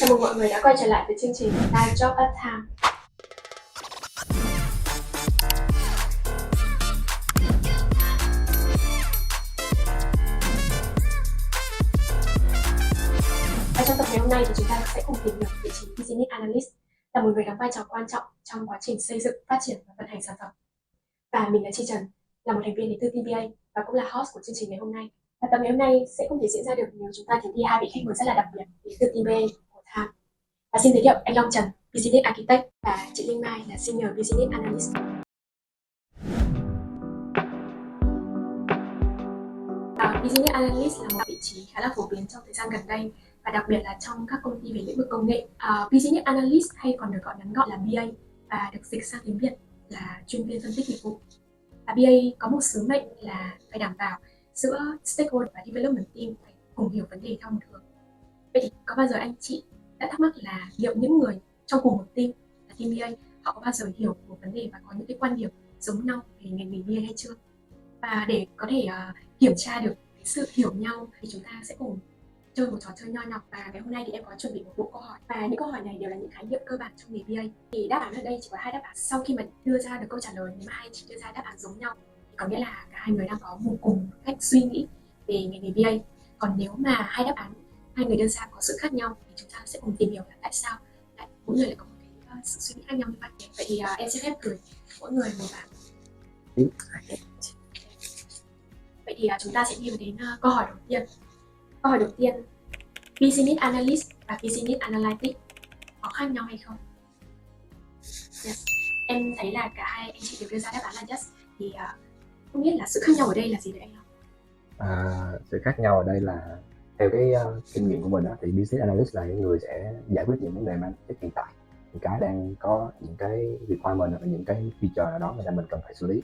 Chào mừng mọi người đã quay trở lại với chương trình Live Job Part Time. Và trong tập ngày hôm nay thì chúng ta sẽ cùng tìm hiểu vị trí Business Analyst, là một người đóng vai trò quan trọng trong quá trình xây dựng, phát triển và vận hành sản phẩm. Và mình là Chi Trần, là một thành viên đến từ team BA và cũng là host của chương trình ngày hôm nay. Và tập ngày hôm nay sẽ không thể diễn ra được nếu chúng ta thiếu đi hai vị khách mời rất là đặc biệt đến từ team BA của Time. Và xin giới thiệu anh Long Trần, Business Architect, và chị Linh Mai là Senior Business Analyst. Business Analyst là một vị trí khá là phổ biến trong thời gian gần đây, và đặc biệt là trong các công ty về lĩnh vực công nghệ. Business Analyst hay còn được gọi ngắn gọn là BA và được dịch sang tiếng Việt là chuyên viên phân tích nghiệp vụ. Và BA có một sứ mệnh là phải đảm bảo giữa stakeholder và development team phải cùng hiểu vấn đề theo một hướng. Vậy thì có bao giờ anh chị đã thắc mắc là liệu những người trong cùng một team là team BA họ có bao giờ hiểu một vấn đề và có những cái quan điểm giống nhau về ngành nghề BA hay chưa? Và để có thể kiểm tra được cái sự hiểu nhau thì chúng ta sẽ cùng chơi một trò chơi nho nhỏ. Và ngày hôm nay thì em có chuẩn bị một bộ câu hỏi, và những câu hỏi này đều là những khái niệm cơ bản trong nghề BA. Thì đáp án ở đây chỉ có hai đáp án. Sau khi mà đưa ra được câu trả lời, nếu mà hai chị đưa ra đáp án giống nhau thì có nghĩa là cả hai người đang có một cùng cách suy nghĩ về ngành nghề BA. Còn nếu mà hai đáp án hai người đưa ra có sự khác nhau thì chúng ta sẽ cùng tìm hiểu là tại sao lại mỗi người lại có một cái sự suy nghĩ khác nhau như vậy. Vậy thì em sẽ phép gửi mỗi người một bảng. Vậy thì chúng ta sẽ đi đến câu hỏi đầu tiên. Câu hỏi đầu tiên, Business Analyst và Business Analytics có khác nhau hay không? Yes. Em thấy là cả hai anh chị đều đưa ra đáp án là yes. Thì không biết là sự khác nhau ở đây là gì vậy anh Long? Sự khác nhau ở đây là theo cái kinh nghiệm của mình đó, thì Business Analyst là những người sẽ giải quyết những vấn đề mang tính hiện tại, những cái đang có những cái requirement hoặc những cái feature nào đó mà mình cần phải xử lý.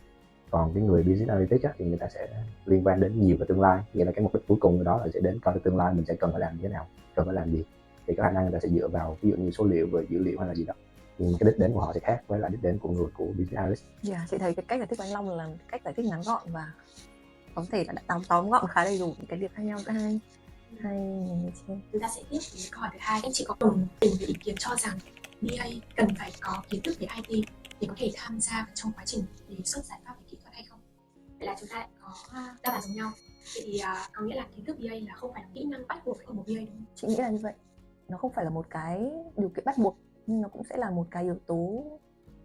Còn cái người Business Analytics thì người ta sẽ liên quan đến nhiều về tương lai, nghĩa là cái mục đích cuối cùng đó là sẽ đến coi tương lai mình sẽ cần phải làm như thế nào, cần phải làm gì, thì có khả năng người ta sẽ dựa vào ví dụ như số liệu về dữ liệu hay là gì đó, nhưng cái đích đến của họ sẽ khác với lại đích đến của người của Business Analyst. Chị thấy cái cách giải thích của anh Long là cách giải thích ngắn gọn và có thể là đã tóm gọn khá đầy đủ những cái việc khác nhau giữa hai người trên. Chúng ta sẽ tiếp đến câu hỏi thứ hai. Anh chị có đồng tình với ý kiến cho rằng BA cần phải có kiến thức về IT để có thể tham gia trong quá trình đề xuất giải pháp về kỹ thuật hay không? Vậy là chúng ta lại có đáp án giống nhau. Vậy thì có nghĩa là kiến thức BA là không phải là kỹ năng bắt buộc của một BA đúng không? Chị nghĩ là như vậy. Nó không phải là một cái điều kiện bắt buộc, nhưng nó cũng sẽ là một cái yếu tố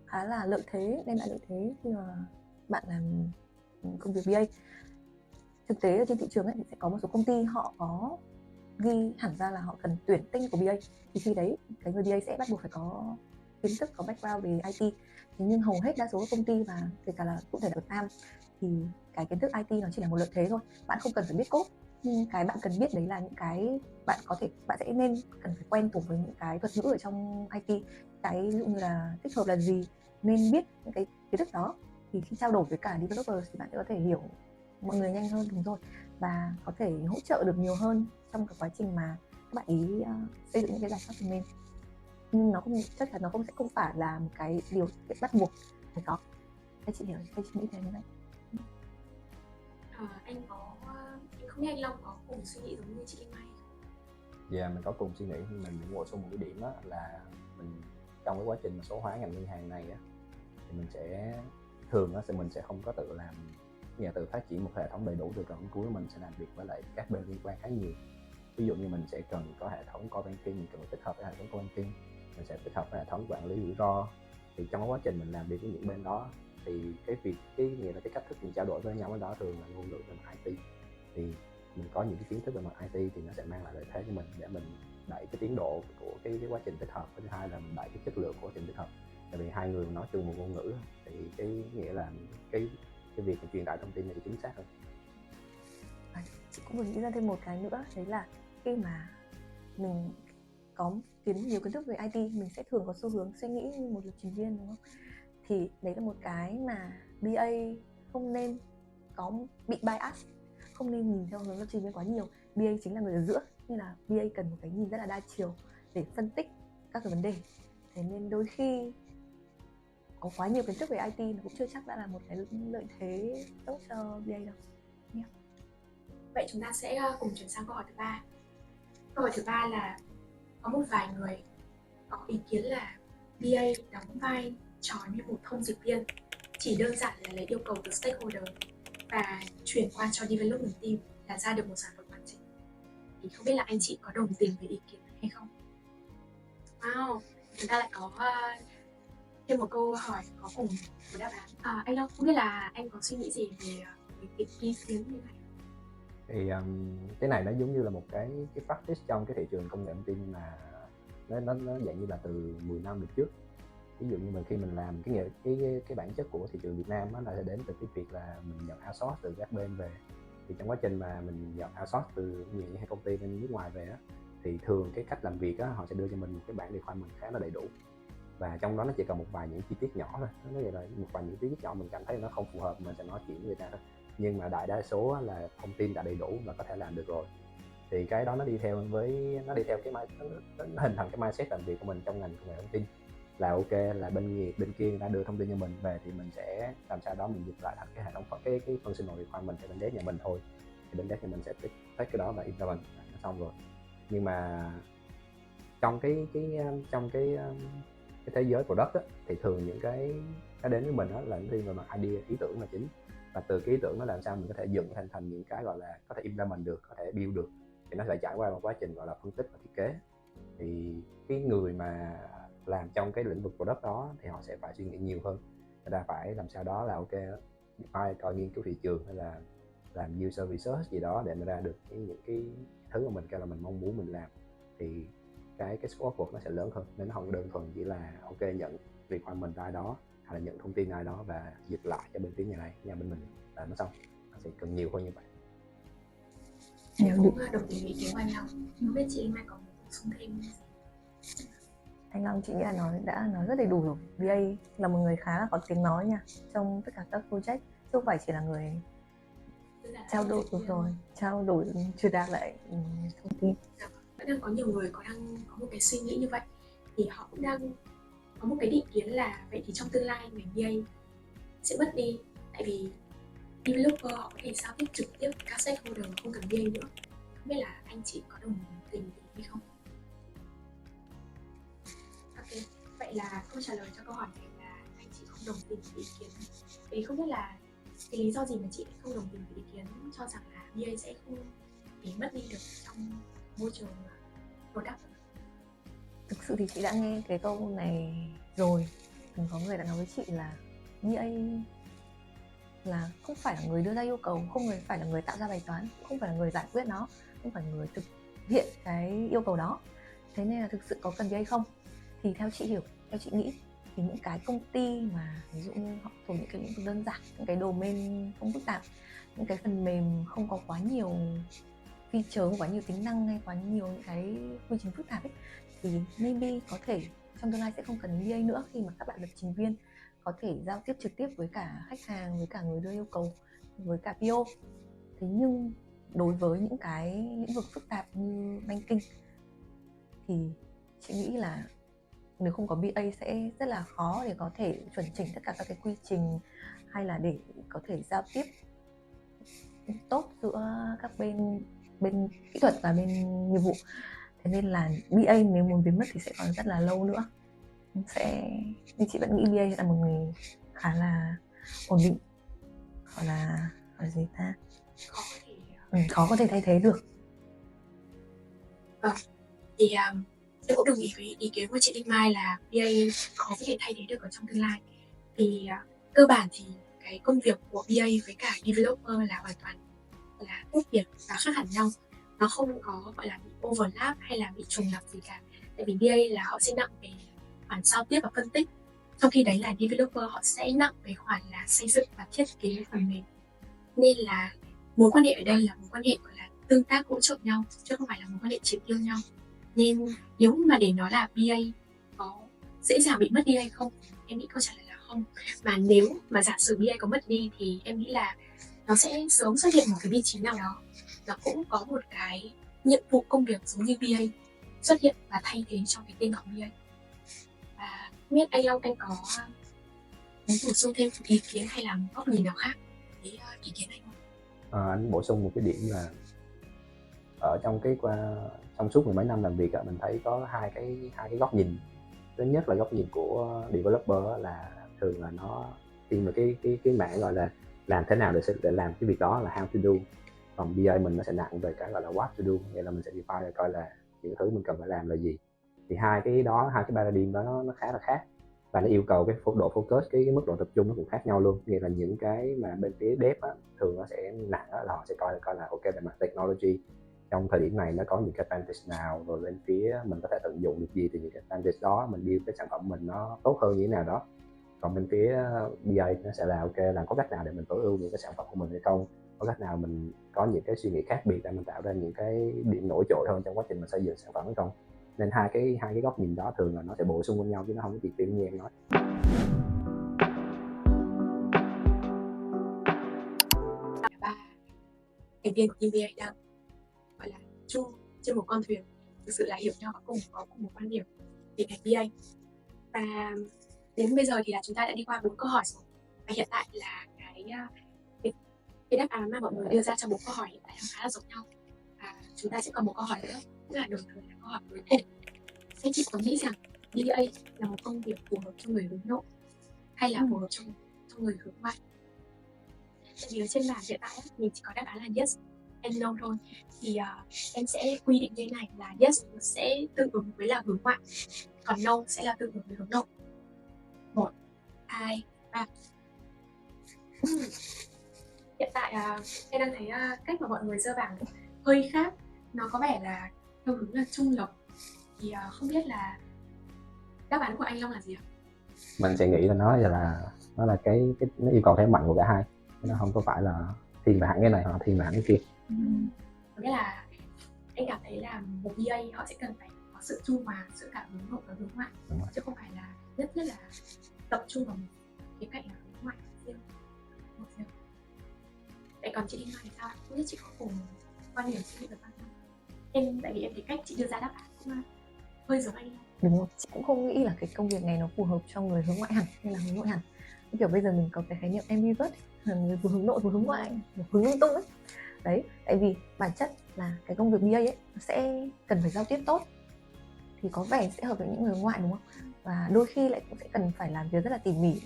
khá là lợi thế, đem lại lợi thế khi mà bạn làm công việc BA. Thực tế ở trên thị trường ấy, thì sẽ có một số công ty họ có ghi hẳn ra là họ cần tuyển technical của BA, thì khi đấy cái người BA sẽ bắt buộc phải có kiến thức, có background về IT. Thế nhưng hầu hết đa số các công ty và kể cả là cụ thể là Việt Nam thì cái kiến thức IT nó chỉ là một lợi thế thôi. Bạn không cần phải biết code, nhưng cái bạn cần biết đấy là những cái bạn sẽ nên cần phải quen thuộc với những cái thuật ngữ ở trong IT. Cái ví dụ như là tích hợp là gì, nên biết những cái kiến thức đó, thì khi trao đổi với cả developer thì bạn sẽ có thể hiểu mọi người nhanh hơn, đúng rồi, và có thể hỗ trợ được nhiều hơn trong cái quá trình mà các bạn ý xây dựng những cái giải pháp phần mềm. Nhưng nó không chắc chắn nó sẽ không phải là một cái điều kiện bắt buộc phải có. Các chị hiểu, các chị nghĩ thế như vậy. Anh không biết anh Long có cùng suy nghĩ giống như chị Linh Mai không? Dạ, mình có cùng suy nghĩ, nhưng mình muốn bổ sung một cái điểm đó là mình trong cái quá trình mà số hóa ngành ngân hàng này á, thì mình sẽ thường á, mình sẽ không có tự làm, nhà tự phát triển một hệ thống đầy đủ từ đầu đến cuối. Mình sẽ làm việc với lại các bên liên quan khá nhiều. Ví dụ như mình sẽ cần có hệ thống core banking, mình cần tích hợp với hệ thống core banking, mình sẽ tích hợp với hệ thống quản lý rủi ro. Thì trong cái quá trình mình làm việc với những bên đó thì nghĩa là cái cách thức mình trao đổi với nhau ở đó thường là ngôn ngữ về mặt IT. Thì mình có những cái kiến thức về mặt IT thì nó sẽ mang lại lợi thế cho mình để mình đẩy cái tiến độ của cái quá trình tích hợp. Thứ hai là mình đẩy cái chất lượng của quá trình tích hợp. Tại vì hai người nói chung một ngôn ngữ thì cái nghĩa là cái việc truyền tải thông tin này chính xác hơn. Chị cũng vừa nghĩ ra thêm một cái nữa, đấy là khi mà mình có nhiều kiến thức về IT, mình sẽ thường có xu hướng suy nghĩ như một lập trình viên, đúng không? Thì đấy là một cái mà BA không nên bị bias, không nên nhìn theo hướng lập trình viên quá nhiều. BA chính là người ở giữa, nên là BA cần một cái nhìn rất là đa chiều để phân tích các cái vấn đề. Thế nên đôi khi có quá nhiều kiến thức về IT nó cũng chưa chắc đã là một cái lợi thế tốt cho BA đâu. Vậy chúng ta sẽ cùng chuyển sang câu hỏi thứ ba. Câu hỏi thứ ba là có một vài người có ý kiến là BA đóng vai trò như một thông dịch viên, chỉ đơn giản là lấy yêu cầu từ stakeholder và chuyển qua cho development team là ra được một sản phẩm hoàn chỉnh. Thì không biết là anh chị có đồng tình với ý kiến này hay không? Wow, chúng ta lại có thêm một câu hỏi có cùng một đáp án. Anh Long, không biết là anh có suy nghĩ gì về cái ý kiến như này? Thì cái này nó giống như là một cái practice trong cái thị trường công nghệ thông tin mà nó dạng như là từ 10 năm được trước. Ví dụ như mình khi mình làm cái bản chất của thị trường Việt Nam đó là sẽ đến từ cái việc là mình nhận outsource từ các bên về. Thì trong quá trình mà mình nhận outsource từ những hai công ty bên nước ngoài về á, thì thường cái cách làm việc á, họ sẽ đưa cho mình một cái bản requirement khá là đầy đủ, và trong đó nó chỉ cần một vài những chi tiết nhỏ thôi. Nó vậy là một vài những chi tiết nhỏ mình cảm thấy nó không phù hợp mình sẽ nói chuyện với người ta thôi, nhưng mà đại đa số là thông tin đã đầy đủ và có thể làm được rồi. Thì cái đó nó đi theo cái nó hình thành cái mindset làm việc của mình trong ngành công nghệ thông tin là ok, là bên kia người ta đưa thông tin cho mình về thì mình sẽ làm sao đó mình dịch lại thành cái hệ thống cái functional requirement cho bên dev nhà mình thôi, thì bên dev nhà mình sẽ take cái đó và implement nó xong rồi. Nhưng mà trong cái thế giới product á, thì thường những cái đến với mình đó là những về mặt idea, ý tưởng là chính, và từ cái ý tưởng nó làm sao mình có thể dựng thành những cái gọi là có thể implement được, có thể build được, thì nó phải trải qua một quá trình gọi là phân tích và thiết kế. Thì cái người mà làm trong cái lĩnh vực product đó thì họ sẽ phải suy nghĩ nhiều hơn, người ta phải làm sao đó là ok, phải coi nghiên cứu thị trường hay là làm user research gì đó để mà ra được những cái thứ mà mình kêu là mình mong muốn mình làm. Thì cái scope work nó sẽ lớn hơn, nên nó không đơn thuần chỉ là ok nhận requirement ai đó hay là nhận thông tin ai đó và dịch lại cho bên phía nhà bên mình là nó xong. Nó sẽ cần nhiều hơn như vậy. Em cũng đồng tình với ý kiến của anh Long. Không biết chị Mai còn bổ sung thêm gì? Anh Long chị nghĩ là đã nói rất đầy đủ rồi. BA là một người khá là có tiếng nói nha trong tất cả các project, chứ không phải chỉ là người trao đổi truyền đạt lại thông tin. Vẫn đang có nhiều người đang có một cái suy nghĩ như vậy, thì họ cũng đang có một cái định kiến là vậy thì trong tương lai ngành BA sẽ mất đi, tại vì developer họ có thể giao tiếp trực tiếp với các stakeholder mà không cần BA nữa. Không biết là anh chị có đồng tình hay không? Ok, vậy là câu trả lời cho câu hỏi này là anh chị không đồng tình với ý kiến. Thì không biết là cái lý do gì mà chị không đồng tình với ý kiến cho rằng là BA sẽ không thể mất đi được trong môi trường product? Thực sự thì chị đã nghe cái câu này rồi. Từng có người đã nói với chị là BA là không phải là người đưa ra yêu cầu, không phải là người tạo ra bài toán, không phải là người giải quyết nó, không phải là người thực hiện cái yêu cầu đó. Thế nên là thực sự có cần BA không? Thì theo chị hiểu, theo chị nghĩ thì những cái công ty mà ví dụ như họ thuộc những cái lĩnh vực đơn giản, những cái domain không phức tạp, những cái phần mềm không có quá nhiều feature, không quá nhiều tính năng hay quá nhiều những cái quy trình phức tạp ấy, thì maybe có thể trong tương lai sẽ không cần BA nữa, khi mà các bạn lập trình viên có thể giao tiếp trực tiếp với cả khách hàng, với cả người đưa yêu cầu, với cả PO. Thế nhưng đối với những cái lĩnh vực phức tạp như banking thì chị nghĩ là nếu không có BA sẽ rất là khó để có thể chuẩn chỉnh tất cả các cái quy trình, hay là để có thể giao tiếp tốt giữa các bên kỹ thuật và bên nghiệp vụ. Thế nên là BA nếu muốn biến mất thì sẽ còn rất là lâu nữa. Nhưng chị vẫn nghĩ BA là một người khá là ổn định, gọi là gì ta, khó có thể thay thế được. Vâng, thì em cũng đồng ý với ý kiến của chị Linh Mai là BA khó có thể thay thế được ở trong tương lai. Thì cơ bản thì cái công việc của BA với cả developer là hoàn toàn là tách biệt và khác hẳn nhau. Nó không có gọi là bị overlap hay là bị trùng lặp gì cả. Tại vì BA là họ sẽ nặng về khoản giao tiếp và phân tích, trong khi đấy là developer họ sẽ nặng về khoản là xây dựng và thiết kế phần mềm. Nên là mối quan hệ ở đây là mối quan hệ gọi là tương tác hỗ trợ nhau, chứ không phải là mối quan hệ triệt tiêu nhau. Nên nếu mà để nói là BA có dễ dàng bị mất đi hay không, em nghĩ câu trả lời là không. Mà nếu mà giả sử BA có mất đi thì em nghĩ là nó sẽ sớm xuất hiện một cái vị trí nào đó, nó cũng có một cái nhiệm vụ công việc giống như BA xuất hiện và thay thế cho cái tên của BA. Và không biết anh Long, anh có muốn bổ sung thêm ý kiến hay là một góc nhìn nào khác với ý kiến anh không? Anh bổ sung một cái điểm là ở trong trong suốt mười mấy năm làm việc á, mình thấy có hai cái góc nhìn. Thứ nhất là góc nhìn của developer á, là thường là nó khi mà cái mảng gọi là làm thế nào để làm cái việc đó là how to do. Còn BA mình nó sẽ nặng về cái gọi là what to do, nghĩa là mình sẽ define ra coi là những thứ mình cần phải làm là gì. Thì hai cái paradigm đó nó khá là khác, và nó yêu cầu cái độ focus, cái mức độ tập trung nó cũng khác nhau luôn. Nghĩa là những cái mà bên phía dev á, thường nó sẽ nặng á, là họ sẽ coi là ok, về mặt technology trong thời điểm này nó có những cái advantage nào, rồi bên phía mình có thể tận dụng được gì từ những cái advantage đó, mình build cái sản phẩm mình nó tốt hơn như thế nào đó. Còn bên phía BA nó sẽ là ok, là có cách nào để mình tối ưu những cái sản phẩm của mình hay không, có cách nào mình có những cái suy nghĩ khác biệt để mình tạo ra những cái điểm nổi trội hơn trong quá trình mình xây dựng sản phẩm hay không. Nên hai cái góc nhìn đó thường là nó sẽ bổ sung với nhau chứ nó không có chỉ như em nói. Ba thành viên của team BA đang gọi là chung trên một con thuyền, thực sự là hiểu nhau và có cùng một quan điểm về ngành BA. Và đến bây giờ thì là chúng ta đã đi qua 4 câu hỏi rồi, và hiện tại là cái đáp án mà mọi người đưa ra trong 4 câu hỏi hiện tại khá là giống nhau. Và chúng ta sẽ còn một câu hỏi nữa, tức là đồng thời là câu hỏi cuối cùng. Thế chị có nghĩ rằng BA là một công việc phù hợp cho người hướng nội hay là phù hợp cho người hướng ngoại? Tại vì ở trên bảng hiện tại mình chỉ có đáp án là yes and no thôi, thì em sẽ quy định như thế này là yes sẽ tương ứng với là hướng ngoại, còn no sẽ là tương ứng với hướng nội. 1, 2, 3. Hiện tại em đang thấy cách mà mọi người dơ bảng hơi khác, nó có vẻ là theo hướng là trung lập. Thì không biết là đáp án của anh Long là gì ạ? Mình sẽ nghĩ là nó là cái nó yêu cầu thế mạnh của cả hai, nó không có phải là thiên về hẳn cái này hoặc thiên về hẳn cái kia. Có nghĩa là anh cảm thấy là một BA họ sẽ cần phải có sự trung hòa giữa cả hướng nội và hướng ngoại, chứ không phải là nhất là tập trung vào một cái cạnh là hướng ngoại riêng. Vậy còn chị Linh Mai thì sao? Không biết chị có cùng quan điểm suy nghĩ với bạn không? Tại vì em thấy cách chị đưa ra đáp án cũng hơi giống anh. Đúng rồi, chị cũng không nghĩ là cái công việc này nó phù hợp cho người hướng ngoại hẳn hay là hướng nội hẳn. Kiểu bây giờ mình có cái khái niệm ambivert, người vừa hướng nội vừa hướng ngoại, hướng lung tung ấy. Đấy, tại vì bản chất là cái công việc BA ấy nó sẽ cần phải giao tiếp tốt, thì có vẻ sẽ hợp với những người hướng ngoại đúng không? Và đôi khi lại cũng sẽ cần phải làm việc rất là tỉ mỉ,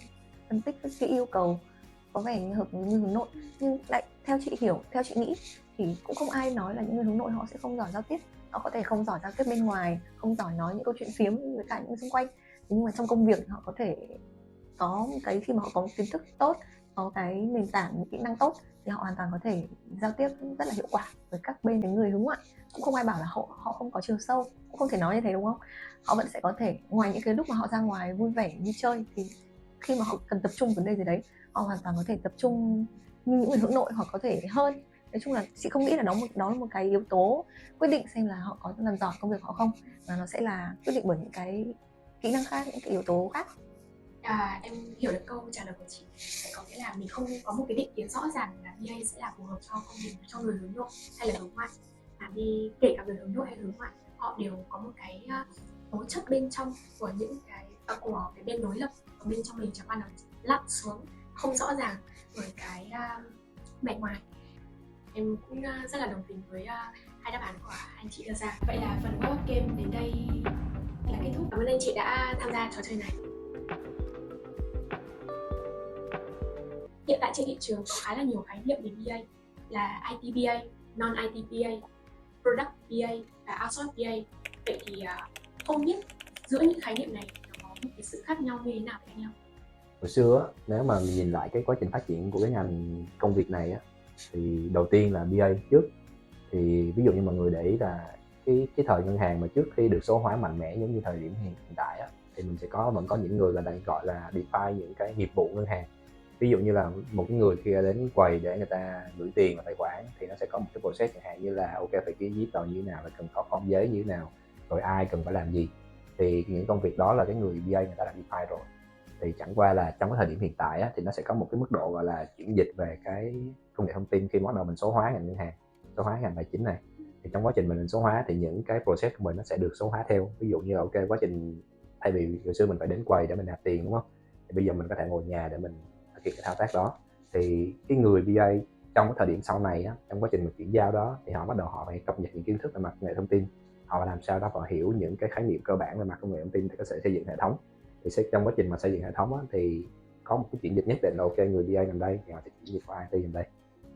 phân tích các cái yêu cầu, có vẻ như hợp với người hướng nội. Nhưng lại theo chị hiểu, theo chị nghĩ thì cũng không ai nói là những người hướng nội họ sẽ không giỏi giao tiếp. Họ có thể không giỏi giao tiếp bên ngoài, không giỏi nói những câu chuyện phiếm với cả những người xung quanh, nhưng mà trong công việc họ có thể có cái, khi mà họ có một kiến thức tốt, có cái nền tảng, những kỹ năng tốt, thì họ hoàn toàn có thể giao tiếp rất là hiệu quả với các bên. Cái người hướng ngoại cũng không ai bảo là họ không có chiều sâu, cũng không thể nói như thế đúng không? Họ vẫn sẽ có thể, ngoài những cái lúc mà họ ra ngoài vui vẻ đi chơi, thì khi mà họ cần tập trung vấn đề gì đấy, họ hoàn toàn có thể tập trung như những người hướng nội, hoặc có thể hơn. Nói chung là chị không nghĩ là đó là một cái yếu tố quyết định xem là họ có làm giỏi công việc họ không, mà nó sẽ là quyết định bởi những cái kỹ năng khác, những cái yếu tố khác. Em hiểu được câu trả lời của chị. Có nghĩa là mình không có một cái định kiến rõ ràng là BA sẽ là phù hợp cho công việc cho người hướng nội hay là hướng ngoại, mà đi kể cả người hướng nội hay hướng ngoại, họ đều có một cái tố chất bên trong của những cái của cái bên đối lập ở bên trong mình, chẳng qua là lặn xuống không rõ ràng bởi cái bề ngoài. Em cũng rất là đồng tình với hai đáp án của anh chị đưa ra. Vậy là phần web game đến đây là kết thúc. Cảm ơn anh chị đã tham gia trò chơi này. Hiện tại trên thị trường có khá là nhiều khái niệm về BA là IT BA, non-IT BA, Product BA và Outsource BA. Vậy thì không biết giữa những khái niệm này nó có một cái sự khác nhau như thế nào với anh Long? Hồi xưa nếu mà mình nhìn lại cái quá trình phát triển của cái ngành công việc này thì đầu tiên là BA trước. Thì ví dụ như mọi người để ý là cái thời ngân hàng mà trước khi được số hóa mạnh mẽ giống như thời điểm hiện tại thì mình sẽ vẫn có những người gọi là define những cái nghiệp vụ ngân hàng. Ví dụ như là một cái người khi đến quầy để người ta gửi tiền vào tài khoản thì nó sẽ có một cái process chẳng hạn như là ok, phải ký giấy tờ như thế nào, là cần có form giấy như thế nào, rồi ai cần phải làm gì. Thì những công việc đó là cái người BA người ta đã define rồi. Thì chẳng qua là trong cái thời điểm hiện tại thì nó sẽ có một cái mức độ gọi là chuyển dịch về cái công nghệ thông tin khi bắt đầu mình số hóa ngành ngân hàng, số hóa ngành tài chính này. Thì trong quá trình mình số hóa thì những cái process của mình nó sẽ được số hóa theo. Ví dụ như là ok, quá trình thay vì hồi xưa mình phải đến quầy để mình nạp tiền đúng không, thì bây giờ mình có thể ngồi nhà để mình thực hiện cái thao tác đó. Thì cái người BA trong cái thời điểm sau này trong quá trình mình chuyển giao đó thì họ bắt đầu họ phải cập nhật những kiến thức về mặt công nghệ thông tin, họ làm sao đó họ hiểu những cái khái niệm cơ bản về mặt công nghệ thông tin thì có thể xây dựng hệ thống. Thì sẽ trong quá trình mà xây dựng hệ thống á, thì có một cái chuyển dịch nhất định là ok, người BA nằm đây thì họ sẽ chuyển dịch qua IT nằm đây,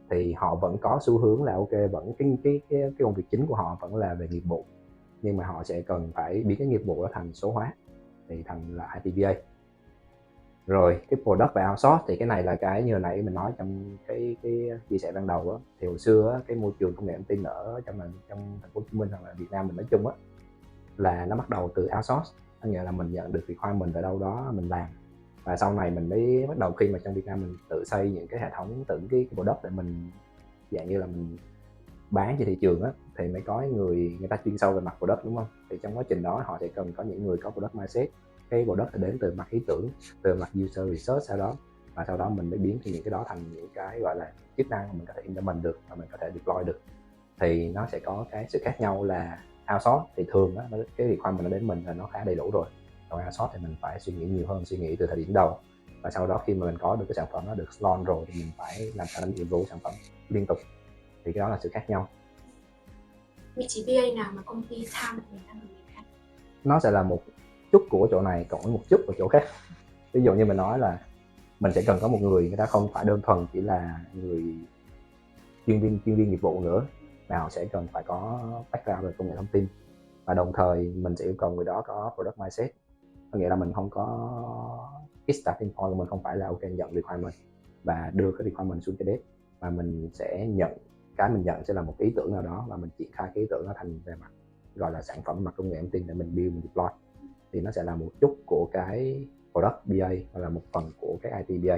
thì họ vẫn có xu hướng là ok, vẫn cái công việc chính của họ vẫn là về nghiệp vụ, nhưng mà họ sẽ cần phải biến cái nghiệp vụ đó thành số hóa, thì thành là ITBA. Rồi cái product và outsource thì cái này là cái như hồi nãy mình nói trong cái chia sẻ ban đầu á, thì hồi xưa á, cái môi trường công nghệ thông tin ở trong thành phố Hồ Chí Minh hoặc là Việt Nam mình nói chung á, là nó bắt đầu từ outsource, có nghĩa là mình nhận được requirement ở đâu đó mình làm, và sau này mình mới bắt đầu khi mà trong Việt Nam mình tự xây những cái hệ thống, tự cái product để mình dạng như là mình bán trên thị trường á, thì mới có người ta chuyên sâu về mặt product, đúng không? Thì trong quá trình đó họ sẽ cần có những người có product mindset. Cái product sẽ đến từ mặt ý tưởng, từ mặt user research sau đó, và sau đó mình mới biến những cái đó thành những cái gọi là chức năng mà mình có thể implement được và mình có thể deploy được. Thì nó sẽ có cái sự khác nhau là outsource thì thường á, cái requirement nó đến mình là nó khá đầy đủ rồi, còn outsource thì mình phải suy nghĩ nhiều hơn, suy nghĩ từ thời điểm đầu, và sau đó khi mà mình có được cái sản phẩm nó được launch rồi thì mình phải làm sao đánh improve sản phẩm liên tục, thì cái đó là sự khác nhau. Vị trí BA nào mà công ty tham mình đang được người khác? Nó sẽ là một chút của chỗ này cộng với một chút của chỗ khác. Ví dụ như mình nói là mình sẽ cần có một người ta không phải đơn thuần chỉ là người chuyên viên nghiệp vụ nữa, mà họ sẽ cần phải có background về công nghệ thông tin, và đồng thời mình sẽ yêu cầu người đó có product mindset, có nghĩa là mình không có cái starting point của mình không phải là ok nhận requirement và đưa cái requirement xuống cái desk, mà mình sẽ mình nhận sẽ là một ý tưởng nào đó và mình triển khai cái ý tưởng nó thành về mặt gọi là sản phẩm mặt công nghệ thông tin để mình build, mình deploy. Thì nó sẽ là một chút của cái product BA hoặc là một phần của cái IT BA.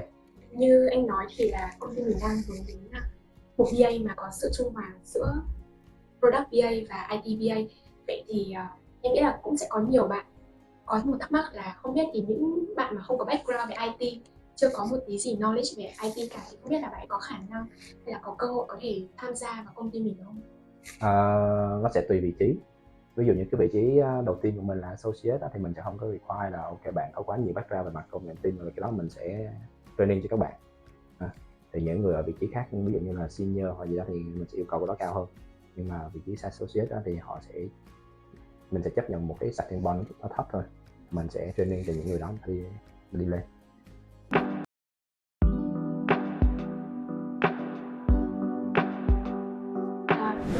Như anh nói thì là công ty mình đang hướng đến là một BA mà có sự trung hòa giữa product BA và IT BA. Vậy thì em nghĩ là cũng sẽ có nhiều bạn có một thắc mắc là không biết thì những bạn mà không có background về IT, chưa có một tí gì knowledge về IT cả, thì không biết là bạn có khả năng hay là có cơ hội có thể tham gia vào công ty mình không? Nó sẽ tùy vị trí. Ví dụ như cái vị trí đầu tiên của mình là associate thì mình sẽ không có require là ok bạn có quá nhiều background về mặt công nghệ thông tin, rồi cái đó mình sẽ training cho các bạn. Thì những người ở vị trí khác, ví dụ như là senior hoặc gì đó thì mình sẽ yêu cầu cái đó cao hơn, nhưng mà vị trí associate đó thì mình sẽ chấp nhận một cái starting point nó thấp thôi, mình sẽ training cho những người đó đi lên.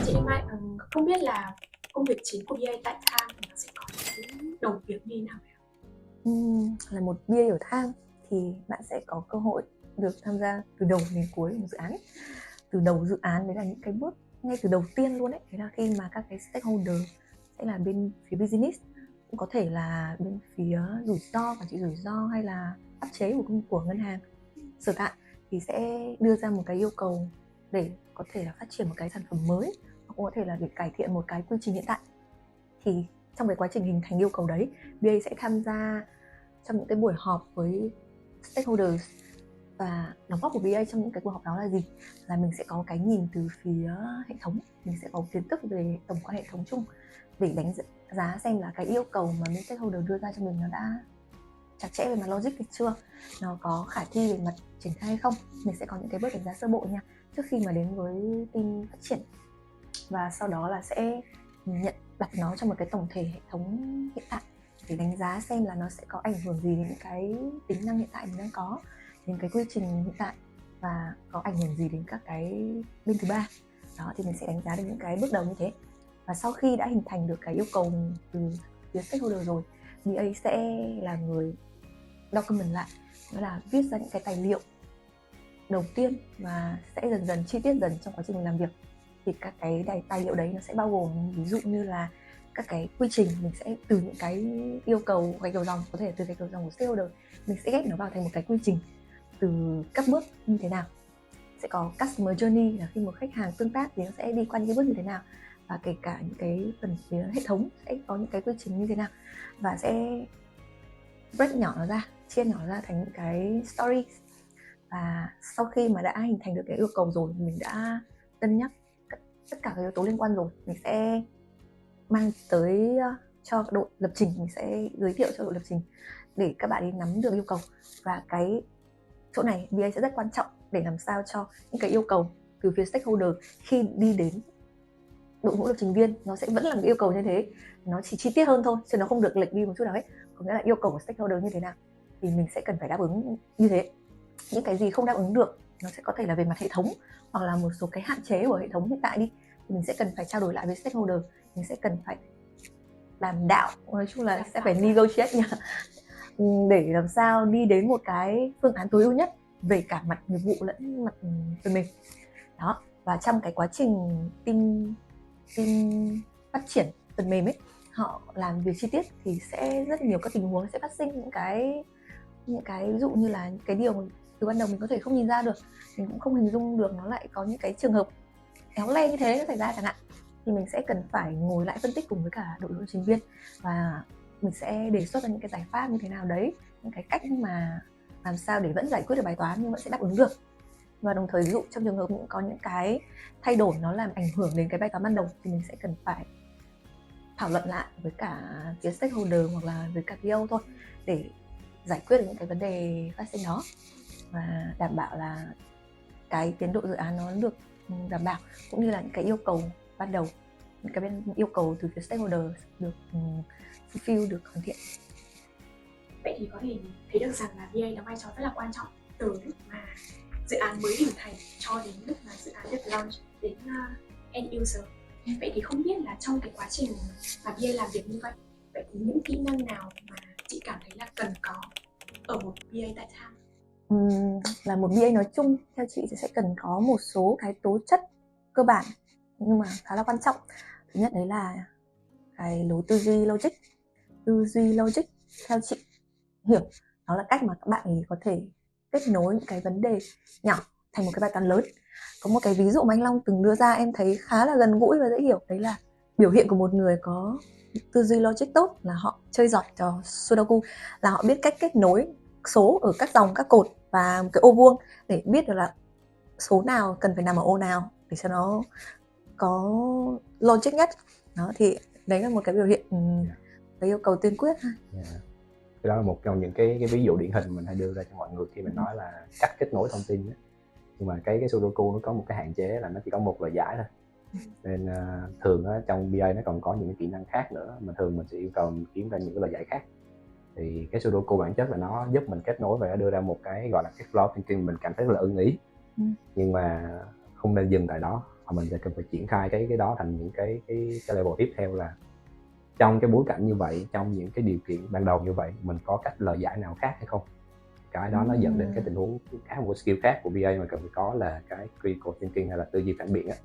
Chị Đinh Mai, không biết là công việc chính của BA tại Tham thì nó sẽ có những đầu việc như thế nào? Là một BA ở Tham thì bạn sẽ có cơ hội được tham gia từ đầu đến cuối của một dự án. Từ đầu dự án đấy là những cái bước ngay từ đầu tiên luôn đấy, đấy là khi mà các cái stakeholder sẽ là bên phía business, cũng có thể là bên phía rủi ro, quản trị rủi ro hay là pháp chế của ngân hàng sở tại, thì sẽ đưa ra một cái yêu cầu để có thể là phát triển một cái sản phẩm mới, hoặc có thể là để cải thiện một cái quy trình hiện tại. Thì trong cái quá trình hình thành yêu cầu đấy, BA sẽ tham gia trong những cái buổi họp với stakeholders, và đóng góp của BA trong những cái cuộc họp đó là gì? Là mình sẽ có cái nhìn từ phía hệ thống, mình sẽ có kiến thức về tổng quan hệ thống chung để đánh giá xem là cái yêu cầu mà bên stakeholder đưa ra cho mình nó đã chặt chẽ về mặt logic hay chưa, nó có khả thi về mặt triển khai hay không. Mình sẽ có những cái bước đánh giá sơ bộ nha, trước khi mà đến với team phát triển, và sau đó là sẽ đặt nó trong một cái tổng thể hệ thống hiện tại để đánh giá xem là nó sẽ có ảnh hưởng gì đến cái tính năng hiện tại mình đang có, đến cái quy trình hiện tại, và có ảnh hưởng gì đến các cái bên thứ ba. Đó, thì mình sẽ đánh giá được những cái bước đầu như thế. Và sau khi đã hình thành được cái yêu cầu từ phía stakeholder rồi, BA sẽ là người document lại, đó là viết ra những cái tài liệu đầu tiên và sẽ dần dần chi tiết dần trong quá trình mình làm việc. Thì các cái tài liệu đấy nó sẽ bao gồm ví dụ như là các cái quy trình, mình sẽ từ những cái yêu cầu gạch đầu dòng, có thể từ gạch đầu dòng của stakeholder, mình sẽ ghép nó vào thành một cái quy trình từ các bước như thế nào. Sẽ có customer journey là khi một khách hàng tương tác thì nó sẽ đi qua những cái bước như thế nào, và kể cả những cái phần phía hệ thống sẽ có những cái quy trình như thế nào, và sẽ break nhỏ nó ra, chia nhỏ nó ra thành những cái story. Và sau khi mà đã hình thành được cái yêu cầu rồi, mình đã cân nhắc tất cả các yếu tố liên quan rồi, mình sẽ mang tới cho đội lập trình, mình sẽ giới thiệu cho đội lập trình để các bạn ấy nắm được yêu cầu. Và cái chỗ này BA sẽ rất quan trọng để làm sao cho những cái yêu cầu từ phía stakeholder khi đi đến đội ngũ lập trình viên nó sẽ vẫn là một yêu cầu như thế, nó chỉ chi tiết hơn thôi chứ nó không được lệch đi một chút nào hết. Có nghĩa là yêu cầu của stakeholder như thế nào thì mình sẽ cần phải đáp ứng như thế. Những cái gì không đáp ứng được nó sẽ có thể là về mặt hệ thống hoặc là một số cái hạn chế của hệ thống hiện tại đi, thì mình sẽ cần phải trao đổi lại với stakeholder, mình sẽ cần phải đàm đạo, nói chung là sẽ phải negotiate nha, để làm sao đi đến một cái phương án tối ưu nhất về cả mặt nghiệp vụ lẫn mặt phần mềm đó. Và trong cái quá trình team phát triển phần mềm ấy, họ làm việc chi tiết thì sẽ rất nhiều các tình huống sẽ phát sinh những cái ví dụ như là những cái điều mà từ ban đầu mình có thể không nhìn ra được, mình cũng không hình dung được, nó lại có những cái trường hợp éo le như thế nó xảy ra chẳng hạn, thì mình sẽ cần phải ngồi lại phân tích cùng với cả đội ngũ lập trình viên và mình sẽ đề xuất ra những cái giải pháp như thế nào đấy, những cái cách mà làm sao để vẫn giải quyết được bài toán nhưng vẫn sẽ đáp ứng được. Và đồng thời ví dụ trong trường hợp cũng có những cái thay đổi nó làm ảnh hưởng đến cái bài toán ban đầu thì mình sẽ cần phải thảo luận lại với cả phía stakeholder hoặc là với cả PO thôi để giải quyết được những cái vấn đề phát sinh đó và đảm bảo là cái tiến độ dự án nó được đảm bảo, cũng như là những cái yêu cầu ban đầu, những cái yêu cầu từ phía stakeholder được fulfill, được hoàn thiện. Vậy thì có thể thấy được rằng là BA đóng vai trò rất là quan trọng từ lúc mà dự án mới hình thành cho đến lúc mà dự án được launch đến end user. Vậy thì không biết là trong cái quá trình mà BA làm việc như vậy, vậy thì những kỹ năng nào mà chị cảm thấy là cần có ở một BA tại Tham? Là một BA nói chung theo chị thì sẽ cần có một số cái tố chất cơ bản nhưng mà khá là quan trọng. Thứ nhất đấy là cái lối tư duy logic. Tư duy logic theo chị hiểu đó là cách mà các bạn ấy có thể kết nối những cái vấn đề nhỏ thành một cái bài toán lớn. Có một cái ví dụ mà anh Long từng đưa ra em thấy khá là gần gũi và dễ hiểu, đấy là biểu hiện của một người có tư duy logic tốt là họ chơi giỏi trò Sudoku, là họ biết cách kết nối số ở các dòng, các cột và một cái ô vuông để biết được là số nào cần phải nằm ở ô nào để cho nó có logic nhất. Đó thì đấy là một cái biểu hiện cái yêu cầu tiên quyết ha. Cái đó là một trong những cái ví dụ điển hình mình hay đưa ra cho mọi người khi mình nói là cách kết nối thông tin ấy. Nhưng mà cái Sudoku nó có một cái hạn chế là nó chỉ có một lời giải thôi, nên thường trong BA nó còn có những cái kỹ năng khác nữa mà thường mình sẽ yêu cầu kiếm ra những cái lời giải khác. Thì cái Sudoku bản chất là nó giúp mình kết nối và nó đưa ra một cái gọi là cái flow thinking mình cảm thấy rất là ưng ý. Nhưng mà không nên dừng tại đó, mà mình sẽ cần phải triển khai cái đó thành những cái level tiếp theo, là trong cái bối cảnh như vậy, trong những cái điều kiện ban đầu như vậy, mình có cách lời giải nào khác hay không. Cái đó nó dẫn đến cái tình huống khác, một skill khác của BA mà cần phải có là cái critical thinking hay là tư duy phản biện á.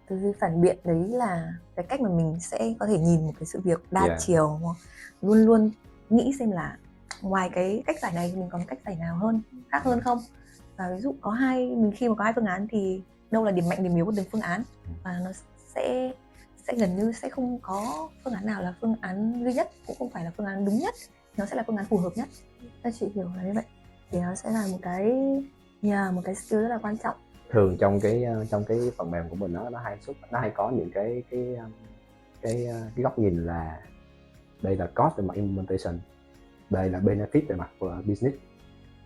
Tư duy phản biện đấy là cái cách mà mình sẽ có thể nhìn một cái sự việc đa chiều, luôn luôn nghĩ xem là ngoài cái cách giải này thì mình còn cách giải nào khác hơn không. Và ví dụ khi mà có hai phương án thì đâu là điểm mạnh điểm yếu của từng phương án, và nó sẽ gần như sẽ không có phương án nào là phương án duy nhất, cũng không phải là phương án đúng nhất, nó sẽ là phương án phù hợp nhất. Các chị hiểu là như vậy thì nó sẽ là một cái skill rất là quan trọng. Thường trong cái phần mềm của mình nó hay có những cái góc nhìn là đây là cost về mặt implementation, đây là benefit về mặt của business.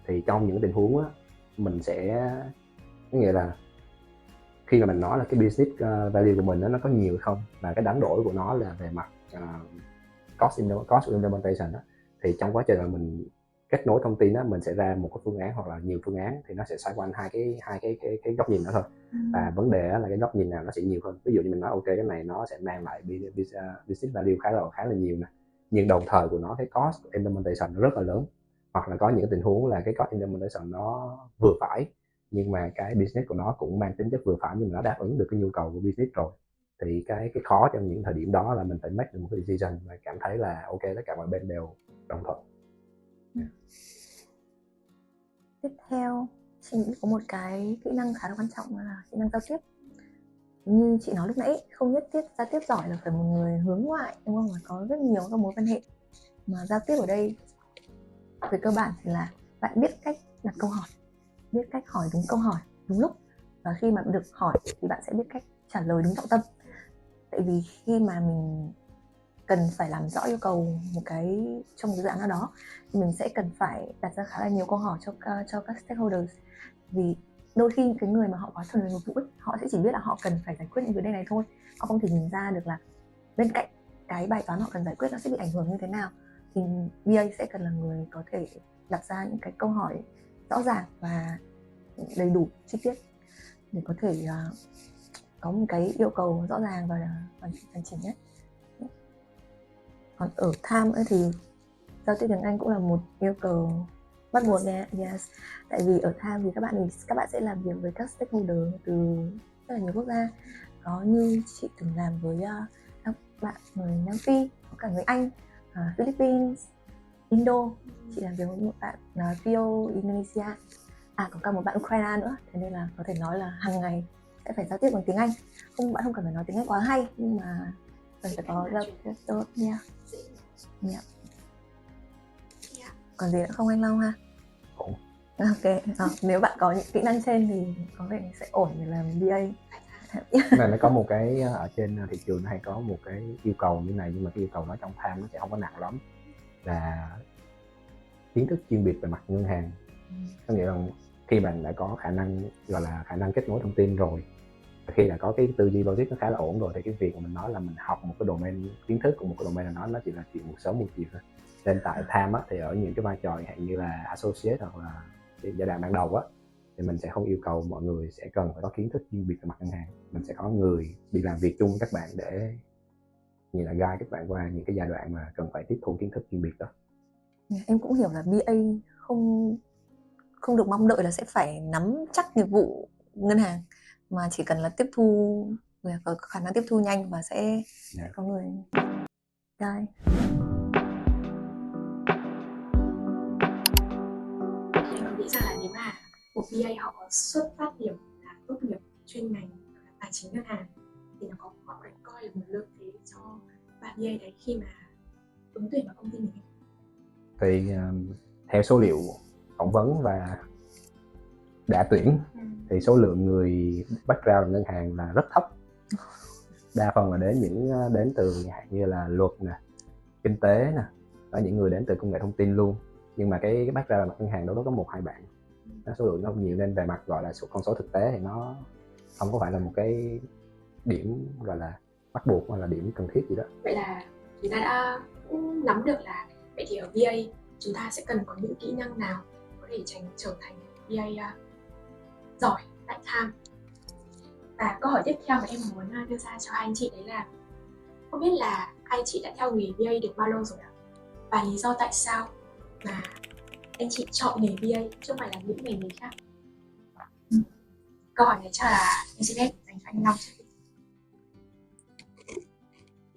Thì trong những tình huống á, mình sẽ có nghĩa là khi mà mình nói là cái business value của mình nó có nhiều hay không, và cái đánh đổi của nó là về mặt cost implementation đó, thì trong quá trình mà mình kết nối thông tin đó, mình sẽ ra một cái phương án hoặc là nhiều phương án thì nó sẽ xoay quanh hai cái góc nhìn đó thôi. Và vấn đề là cái góc nhìn nào nó sẽ nhiều hơn. Ví dụ như mình nói ok, cái này nó sẽ mang lại business value khá là nhiều nè, nhưng đồng thời của nó cái cost implementation nó rất là lớn. Hoặc là có những tình huống là cái cost implementation nó vừa phải nhưng mà cái business của nó cũng mang tính chất vừa phải, nhưng mà nó đáp ứng được cái nhu cầu của business rồi. Thì cái khó trong những thời điểm đó là mình phải make được một cái decision và cảm thấy là ok, tất cả mọi bên đều đồng thuận. Tiếp theo, chị nghĩ có một cái kỹ năng khá là quan trọng là kỹ năng giao tiếp. Như chị nói lúc nãy, không nhất thiết giao tiếp giỏi là phải một người hướng ngoại, đúng không? Mà có rất nhiều các mối quan hệ. Mà giao tiếp ở đây về cơ bản thì là bạn biết cách đặt câu hỏi, biết cách hỏi đúng câu hỏi đúng lúc, và khi mà được hỏi thì bạn sẽ biết cách trả lời đúng trọng tâm. Tại vì khi mà mình cần phải làm rõ yêu cầu trong một dự án nào đó thì mình sẽ cần phải đặt ra khá là nhiều câu hỏi cho các stakeholders. Vì đôi khi những cái người mà họ quá thuần về nghiệp vụ ấy, họ sẽ chỉ biết là họ cần phải giải quyết những vấn đề này thôi, họ không thể nhìn ra được là bên cạnh cái bài toán họ cần giải quyết nó sẽ bị ảnh hưởng như thế nào. Thì BA sẽ cần là người có thể đặt ra những cái câu hỏi rõ ràng và đầy đủ chi tiết để có thể có một cái yêu cầu rõ ràng và hoàn chỉnh nhất. Còn ở Tham ấy thì giao tiếp tiếng Anh cũng là một yêu cầu bắt buộc nha. Yes. Tại vì ở Tham thì các bạn sẽ làm việc với các stakeholder từ rất là nhiều quốc gia. Có như chị từng làm với các bạn người Nam Phi, có cả người Anh, Philippines, Indo. Chị làm việc với một bạn Rio, Indonesia, có cả một bạn Ukraine nữa. Thế nên là có thể nói là hàng ngày sẽ phải giao tiếp bằng tiếng Anh. Bạn không cần phải nói tiếng Anh quá hay, nhưng mà cần phải có giao tiếp tốt nha. Yeah. Còn gì nữa không anh Long ha? Ổn. Ok, nếu bạn có những kỹ năng trên thì có vẻ sẽ ổn để làm BA. Này nó có một cái ở trên thị trường hay có một cái yêu cầu như này, nhưng mà cái yêu cầu nó trong Tham nó sẽ không có nặng lắm, là kiến thức chuyên biệt về mặt ngân hàng. Có nghĩa là khi bạn đã có khả năng gọi là khả năng kết nối thông tin rồi, khi đã có cái tư duy logic nó khá là ổn rồi, thì cái việc mà mình nói là mình học một cái domain, kiến thức của một cái domain nào đó, nó chỉ là chuyện một sớm một chiều thôi. Nên tại Tham á, thì ở những cái vai trò hạn như là associate hoặc là giai đoạn ban đầu á, thì mình sẽ không yêu cầu mọi người sẽ cần phải có kiến thức chuyên biệt về mặt ngân hàng. Mình sẽ có người đi làm việc chung với các bạn để như là guide các bạn qua những cái giai đoạn mà cần phải tiếp thu kiến thức chuyên biệt đó. Em cũng hiểu là BA không được mong đợi là sẽ phải nắm chắc nghiệp vụ ngân hàng, mà chỉ cần là tiếp thu, có khả năng tiếp thu nhanh và sẽ có người guide. Em nghĩ rằng là nếu mà một BA họ có xuất phát điểm là tốt nghiệp chuyên ngành tài chính ngân hàng thì họ được coi là một lợi thế cho bạn BA đấy khi mà ứng tuyển vào công ty mình. Thì theo số liệu phỏng vấn và đã tuyển thì số lượng người background ngân hàng là rất thấp. Đa phần là đến từ như là luật nè, kinh tế nè, có những người đến từ công nghệ thông tin luôn. Nhưng mà cái background ngân hàng đó có 1-2 bạn, số lượng nó không nhiều, nên về mặt gọi là con số thực tế thì nó không có phải là một cái điểm gọi là bắt buộc hoặc là điểm cần thiết gì đó. Vậy là chúng ta đã nắm được là vậy thì ở BA chúng ta sẽ cần có những kỹ năng nào có thể trở thành BA giỏi tại Tham. Và câu hỏi tiếp theo mà em muốn đưa ra cho hai anh chị đấy là không biết là hai anh chị đã theo nghề BA được bao lâu rồi ạ? Và lý do tại sao mà anh chị chọn nghề BA chứ không phải là những nghề khác? Câu hỏi này chắc là em xin phép dành cho anh Long.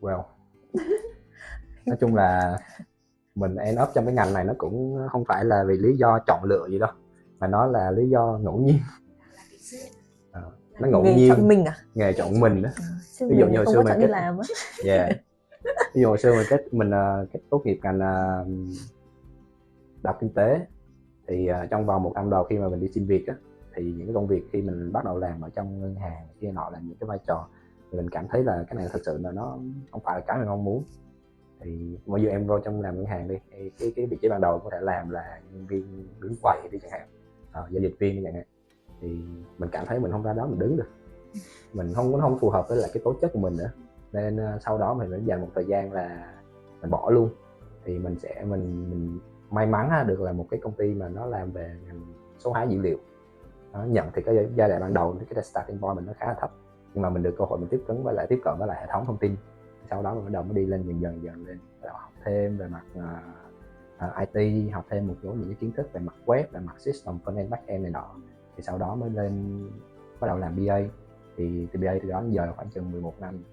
Well, nói chung là mình end up trong cái ngành này nó cũng không phải là vì lý do chọn lựa gì đâu, mà nó là lý do ngẫu nhiên. Nó ngẫu nghề nhiên, chọn mình nghề chọn mình đó. Ví dụ như hồi xưa mình kết làm á. Ví dụ hồi xưa mình kết tốt nghiệp ngành đọc kinh tế, thì trong vòng 1 năm đầu khi mà mình đi xin việc á, thì những cái công việc khi mình bắt đầu làm ở trong ngân hàng kia nọ, là những cái vai trò thì mình cảm thấy là cái này thật sự là nó không phải là cái mình mong muốn. Thì bây giờ em vô trong làm ngân hàng đi, cái vị trí ban đầu có thể làm là nhân viên đứng quầy đi chẳng hạn, giao dịch viên đi chẳng hạn, thì mình cảm thấy mình không ra đó mình đứng được, mình không phù hợp với lại cái tố chất của mình nữa, nên sau đó mình dành một thời gian là mình bỏ luôn. Thì mình may mắn được là một cái công ty mà nó làm về ngành số hóa dữ liệu, nó nhận thì cái giai đoạn ban đầu cái starting point mình nó khá là thấp, nhưng mà mình được cơ hội mình tiếp cận với lại hệ thống thông tin. Sau đó mình bắt đầu mới đi lên dần lên, học thêm về mặt IT, học thêm một số những cái kiến thức về mặt web, về mặt system front-end back-end này nọ. Thì sau đó mới lên bắt đầu làm BA. Thì BA từ đó đến giờ là khoảng chừng 11 năm.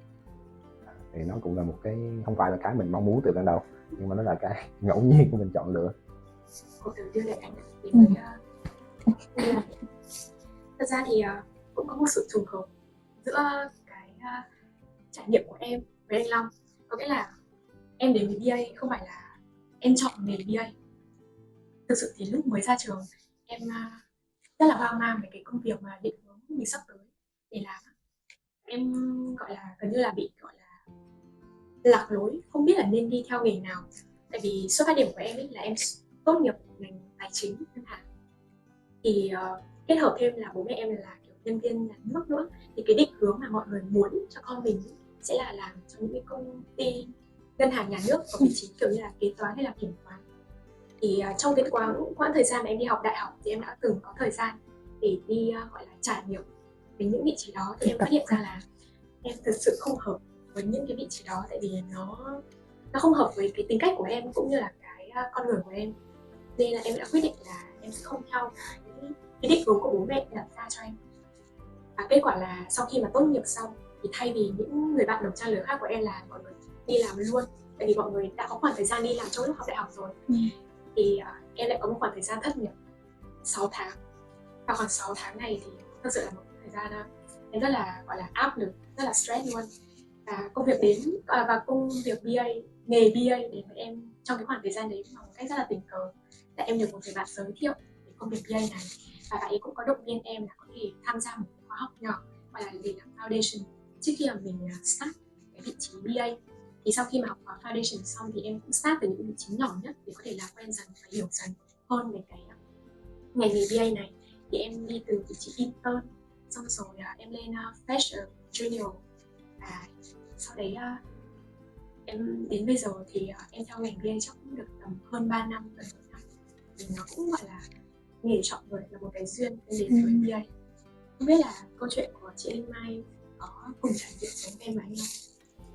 Thì nó cũng là một cái không phải là cái mình mong muốn từ ban đầu, nhưng mà nó là cái ngẫu nhiên của mình chọn lựa. Cô thử đưa lại anh đến với thật ra thì cũng có một sự trùng hợp giữa cái trải nghiệm của em với anh Long. Có nghĩa là em đến với BA không phải là em chọn nghề BA. Thực sự thì lúc mới ra trường em rất là hoang mang về cái công việc mà định hướng mình sắp tới để làm. Em gọi là gần như là bị gọi là lạc lối, không biết là nên đi theo nghề nào. Tại vì xuất phát điểm của em ấy là em tốt nghiệp ngành tài chính ngân hàng. Thì kết hợp thêm là bố mẹ em là kiểu nhân viên nhà nước nữa, thì cái định hướng mà mọi người muốn cho con mình sẽ là làm trong những cái công ty ngân hàng nhà nước ở vị trí kiểu như là kế toán hay là kiểm toán. Thì trong cái quãng thời gian mà em đi học đại học thì em đã từng có thời gian để đi gọi là trải nghiệm về những vị trí đó, thì em phát hiện ra là em thực sự không hợp với những cái vị trí đó, tại vì nó không hợp với cái tính cách của em cũng như là cái con người của em, nên là em đã quyết định là em sẽ không theo cái định hướng của bố mẹ đặt ra cho em. Và kết quả là sau khi mà tốt nghiệp xong thì thay vì những người bạn đồng trang lứa khác của em là mọi người đi làm luôn, tại vì mọi người đã có khoảng thời gian đi làm trong lúc học đại học rồi, thì em lại có một khoảng thời gian thất nghiệp 6 tháng. Và khoảng 6 tháng này thì thực sự là một thời gian em rất là gọi là áp lực, rất là stress luôn. Và công việc công việc BA, nghề BA đến với em trong cái khoảng thời gian đấy bằng một cách rất là tình cờ, là em được một người bạn giới thiệu về công việc BA này, và bạn ấy cũng có động viên em là có thể tham gia một khóa học nhỏ gọi là để làm foundation trước khi mà mình start cái vị trí BA. Thì sau khi mà học khóa foundation xong thì em cũng start từ những vị trí nhỏ nhất để có thể làm quen dần và hiểu dần hơn về cái ngành nghề BA này. Thì em đi từ vị trí intern, xong rồi em lên fresher, junior, và sau đấy em đến bây giờ thì em theo ngành BA chắc cũng được tầm hơn 3 năm, gần 4 năm. Thì nó cũng gọi là nghề chọn người, là một cái duyên em đến với BA. Không biết là câu chuyện của chị Linh Mai có cùng trải nghiệm giống em và anh không?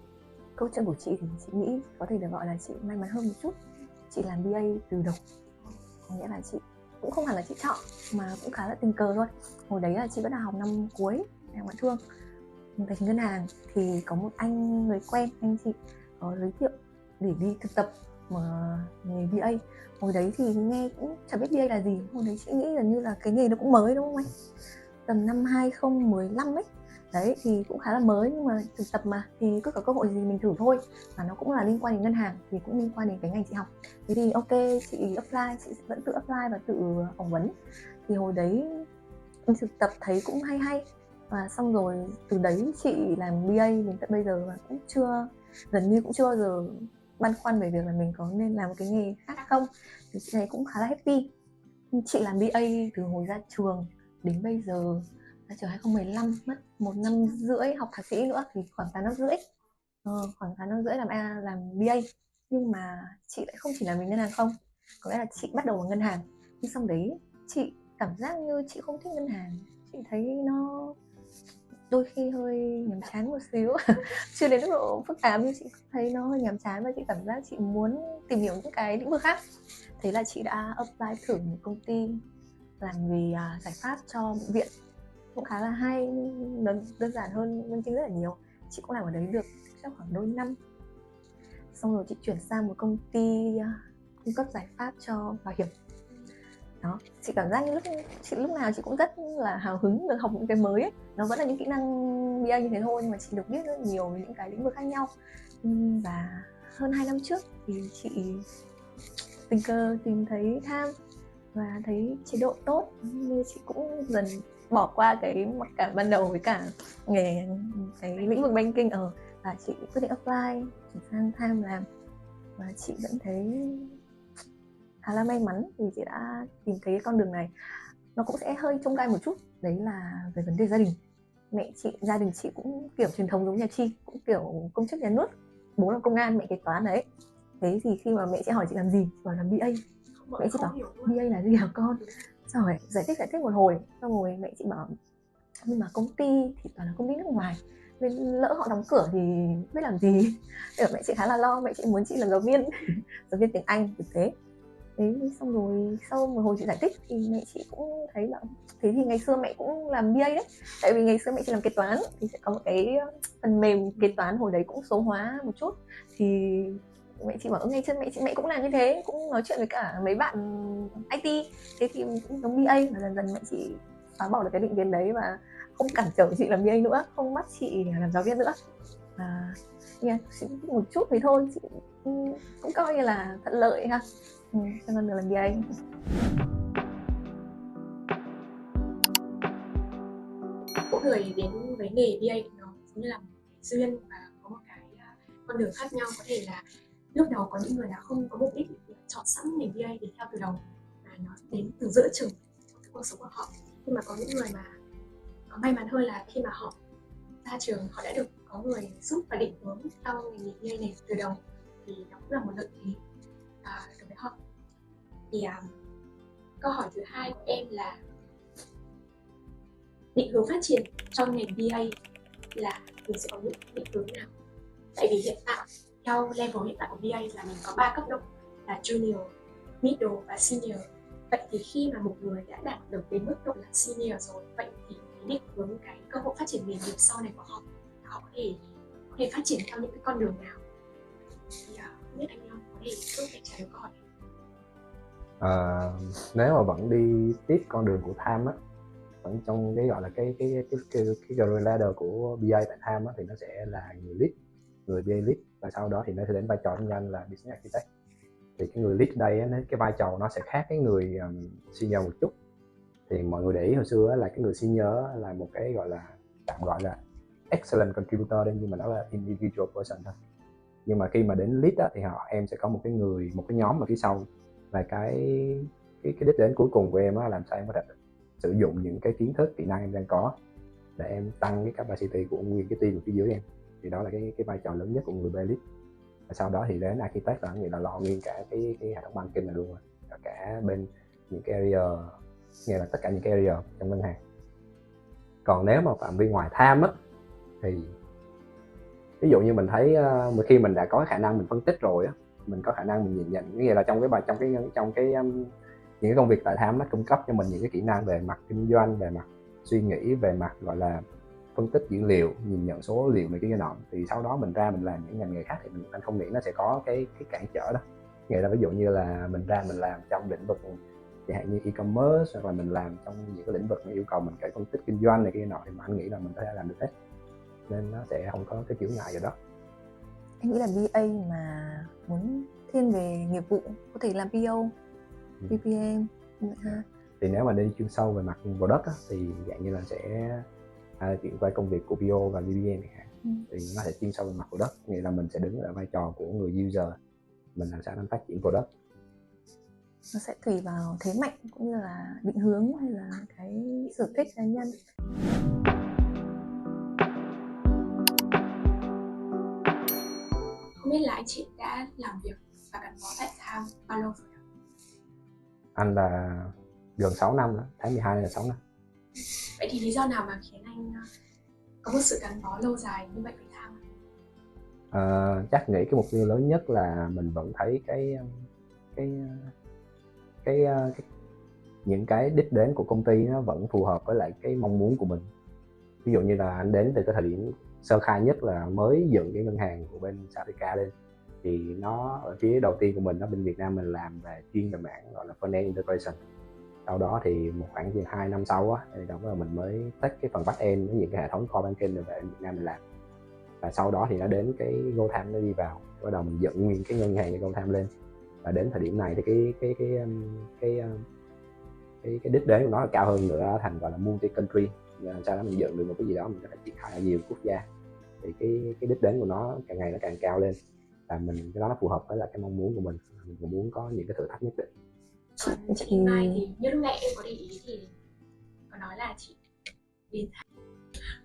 Câu chuyện của chị thì chị nghĩ có thể được gọi là chị may mắn hơn một chút. Chị làm BA từ đầu, có nghĩa là chị cũng không hẳn là chị chọn mà cũng khá là tình cờ thôi. Hồi đấy là chị vẫn là học năm cuối đại học ngoại thương tài chính ngân hàng, thì có một anh người quen, anh chị có giới thiệu để đi thực tập mà nghề BA. Hồi đấy thì nghe cũng chẳng biết BA là gì, hồi đấy chị nghĩ gần như là cái nghề nó cũng mới đúng không anh? Tầm năm 2015 ấy. Đấy thì cũng khá là mới, nhưng mà thực tập mà thì cứ có cơ hội gì mình thử thôi, và nó cũng là liên quan đến ngân hàng thì cũng liên quan đến cái ngành chị học. Thế thì ok, chị apply, chị vẫn tự apply và tự phỏng vấn. Thì hồi đấy thực tập thấy cũng hay, và xong rồi từ đấy chị làm BA đến tận bây giờ và cũng gần như cũng chưa bao giờ băn khoăn về việc là mình có nên làm một cái nghề khác không. Thì chị thấy cũng khá là happy. Chị làm BA từ hồi ra trường đến bây giờ, ra trường 2015, mất 1 năm rưỡi, học thạc sĩ nữa thì khoảng 8 năm rưỡi. Khoảng 8 năm rưỡi làm BA. Nhưng mà chị lại không chỉ làm về ngân hàng không, có lẽ là chị bắt đầu bằng ngân hàng, nhưng xong đấy chị cảm giác như chị không thích ngân hàng. Chị thấy nó đôi khi hơi nhàm chán một xíu chưa đến mức độ phức tạp, nhưng chị thấy nó hơi nhàm chán và chị cảm giác chị muốn tìm hiểu những cái lĩnh vực khác. Thế là chị đã apply thử một công ty làm về giải pháp cho bệnh viện, cũng khá là hay, đơn giản hơn Vân Trinh rất là nhiều. Chị cũng làm ở đấy được chắc khoảng đôi năm, xong rồi chị chuyển sang một công ty cung cấp giải pháp cho bảo hiểm. Đó, chị cảm giác như lúc nào chị cũng rất là hào hứng được học những cái mới ấy. Nó vẫn là những kỹ năng BA như thế thôi, nhưng mà chị được biết rất nhiều về những cái lĩnh vực khác nhau. Và hơn 2 năm trước thì chị tình cờ tìm thấy Tham và thấy chế độ tốt, nên chị cũng dần bỏ qua cái mặc cảm ban đầu với cả nghề cái lĩnh vực banking và chị quyết định apply chuyển sang Tham làm. Và chị vẫn thấy khá là may mắn vì chị đã tìm thấy cái con đường này. Nó cũng sẽ hơi chông gai một chút, đấy là về vấn đề gia đình. Gia đình chị cũng kiểu truyền thống giống nhà chị, cũng kiểu công chức nhà nước, bố là công an, mẹ kế toán đấy. Thế thì khi mà mẹ chị hỏi chị làm gì, chị bảo làm BA. Mẹ chị bảo BA là gì hả con? Xong rồi giải thích một hồi, xong rồi mẹ chị bảo nhưng mà công ty thì toàn là công ty nước ngoài, nên lỡ họ đóng cửa thì biết làm gì. Để mẹ chị khá là lo, mẹ chị muốn chị làm giáo viên giáo viên tiếng Anh thực tế. Thế xong rồi sau một hồi chị giải thích thì mẹ chị cũng thấy là thế thì ngày xưa mẹ cũng làm BA đấy, tại vì ngày xưa mẹ chị làm kế toán thì sẽ có một cái phần mềm kế toán hồi đấy cũng số hóa một chút, thì mẹ chị bảo ngày xưa mẹ cũng làm như thế, cũng nói chuyện với cả mấy bạn IT, thế thì cũng giống BA. Và dần dần mẹ chị phá bỏ được cái định kiến đấy và không cản trở chị làm BA nữa, không bắt chị làm giáo viên nữa. Một chút thì thôi, chị cũng coi như là thuận lợi ha, cho nên là làm BA. Mỗi người đến với nghề BA nó giống như là một cái duyên và có một cái con đường khác nhau. Có thể là lúc đầu có những người đã không có mục đích chọn sẵn ngành BA để theo từ đầu, mà nó đến từ giữa chừng trong cái cuộc sống của họ. Nhưng mà có những người mà có may mắn hơn là khi mà họ ra trường, họ đã được có người giúp và định hướng theo ngành nghề BA này từ đầu, thì đó cũng là một lợi thế đối với họ. Thì câu hỏi thứ hai của em là định hướng phát triển trong ngành BA là mình sẽ có những định hướng nào? Tại vì hiện tại theo level hiện tại của BA là mình có 3 cấp độ là Junior, Middle và Senior. Vậy thì khi mà một người đã đạt được đến mức độ là Senior rồi, vậy thì cái định hướng, cái cơ hội phát triển nghề nghiệp sau này của họ có thể phát triển theo những cái con đường nào? Thì không biết anh Long có thể giúp để trả lời câu hỏi này. Nếu mà vẫn đi tiếp con đường của Tham á, vẫn trong cái gọi là cái career ladder của BA tại Tham á, thì nó sẽ là người lead, người BA lead, và sau đó thì nó sẽ đến vai trò nhanh là business architect. Thì cái người lead đây á, cái vai trò nó sẽ khác cái người senior một chút. Thì mọi người để ý hồi xưa á, là cái người senior á, là một cái gọi là excellent contributor đây, nhưng mà nó là individual person thôi. Nhưng mà khi mà đến lead á, thì em sẽ có một cái nhóm ở phía sau, là cái đích đến cuối cùng của em á, làm sao em có thể sử dụng những cái kiến thức, kỹ năng em đang có để em tăng cái capacity của nguyên cái team ở phía dưới em. Thì đó là cái vai trò lớn nhất của người BA lead. Và sau đó thì đến architect là nghĩa là lo nguyên cả cái hệ thống banking này luôn rồi, cả bên những cái area, nghĩa là tất cả những cái area trong ngân hàng. Còn nếu mà phạm vi ngoài Tham á, thì ví dụ như mình thấy khi mình đã có khả năng mình phân tích rồi á, mình có khả năng mình nhìn nhận, nghĩa là trong những cái công việc tại Tham nó cung cấp cho mình những cái kỹ năng về mặt kinh doanh, về mặt suy nghĩ, về mặt gọi là phân tích dữ liệu, nhìn nhận số liệu này cái nọ, thì sau đó mình ra mình làm những ngành nghề khác thì anh không nghĩ nó sẽ có cái cản trở đó. Nghĩa là ví dụ như là mình ra mình làm trong lĩnh vực chẳng hạn như e-commerce, hoặc là mình làm trong những cái lĩnh vực mà yêu cầu mình phải phân tích kinh doanh này kia nọ, thì mà anh nghĩ là mình có thể làm được hết, nên nó sẽ không có cái chướng ngại gì đó. Em nghĩ là BA mà muốn thiên về nghiệp vụ có thể làm PO, PPM ha. Thì nếu mà đi chuyên sâu về mặt product á, thì dạng như là sẽ chuyển qua công việc của PO và BPM thì nó sẽ chuyên sâu về mặt product, nghĩa là mình sẽ đứng ở vai trò của người user, mình làm sao để phát triển product. Nó sẽ tùy vào thế mạnh cũng như là định hướng hay là cái sở thích cá nhân. Không biết là anh chị đã làm việc và gắn bó tại Tham bao lâu rồi? Anh là gần 6 năm đó, tháng 12 là 6 năm. Vậy thì lý do nào mà khiến anh có một sự gắn bó lâu dài như vậy với Tham? Chắc nghĩ cái mục tiêu lớn nhất là mình vẫn thấy những cái đích đến của công ty nó vẫn phù hợp với lại cái mong muốn của mình. Ví dụ như là anh đến từ cái thời điểm sơ khai nhất là mới dựng cái ngân hàng của bên South Africa lên, thì nó ở phía đầu tiên của mình, nó bên Việt Nam mình làm về chuyên về mảng gọi là front-end integration. Sau đó thì một khoảng chừng 2 năm sau á, thì đó là mình mới take cái phần back-end với những cái hệ thống core banking về Việt Nam mình làm. Và sau đó thì nó đến cái GoTham nó đi vào, bắt đầu mình dựng nguyên cái ngân hàng của GoTham lên. Và đến thời điểm này thì cái đích đến của nó là cao hơn nữa, thành gọi là multi country. Làm sao đó mình dựng được một cái gì đó mình có thể triển khai ở nhiều quốc gia, thì cái đích đến của nó càng ngày nó càng cao lên, và cái đó nó phù hợp với lại cái mong muốn của mình cũng muốn có những cái thử thách nhất định. Chị Mai thì như lúc nãy em có để ý thì có nói là chị đến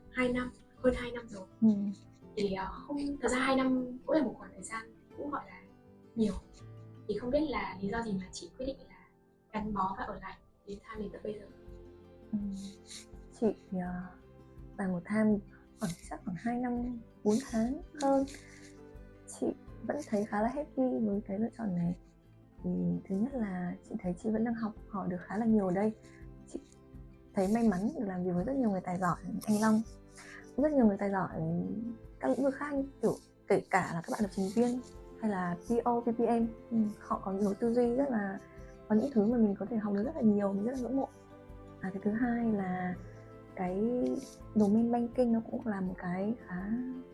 2 năm, hơn 2 năm rồi. Thì thật ra 2 năm cũng là một khoảng thời gian cũng gọi là nhiều. Thì không biết là lý do gì mà chị quyết định là gắn bó và ở lại đến Tham đến tận bây giờ? Chị vào một Tham chắc khoảng 2 năm 4 tháng hơn. Chị vẫn thấy khá là happy với cái lựa chọn này. Thì thứ nhất là chị thấy chị vẫn đang học hỏi được khá là nhiều ở đây. Chị thấy may mắn được làm việc với rất nhiều người tài giỏi, anh Long, rất nhiều người tài giỏi các lĩnh vực khác, kiểu kể cả là các bạn lập trình viên hay là PO, PPM. Họ có nhiều tư duy rất là, có những thứ mà mình có thể học được rất là nhiều, mình rất là ngưỡng mộ. Cái thứ hai là cái domain banking nó cũng là một cái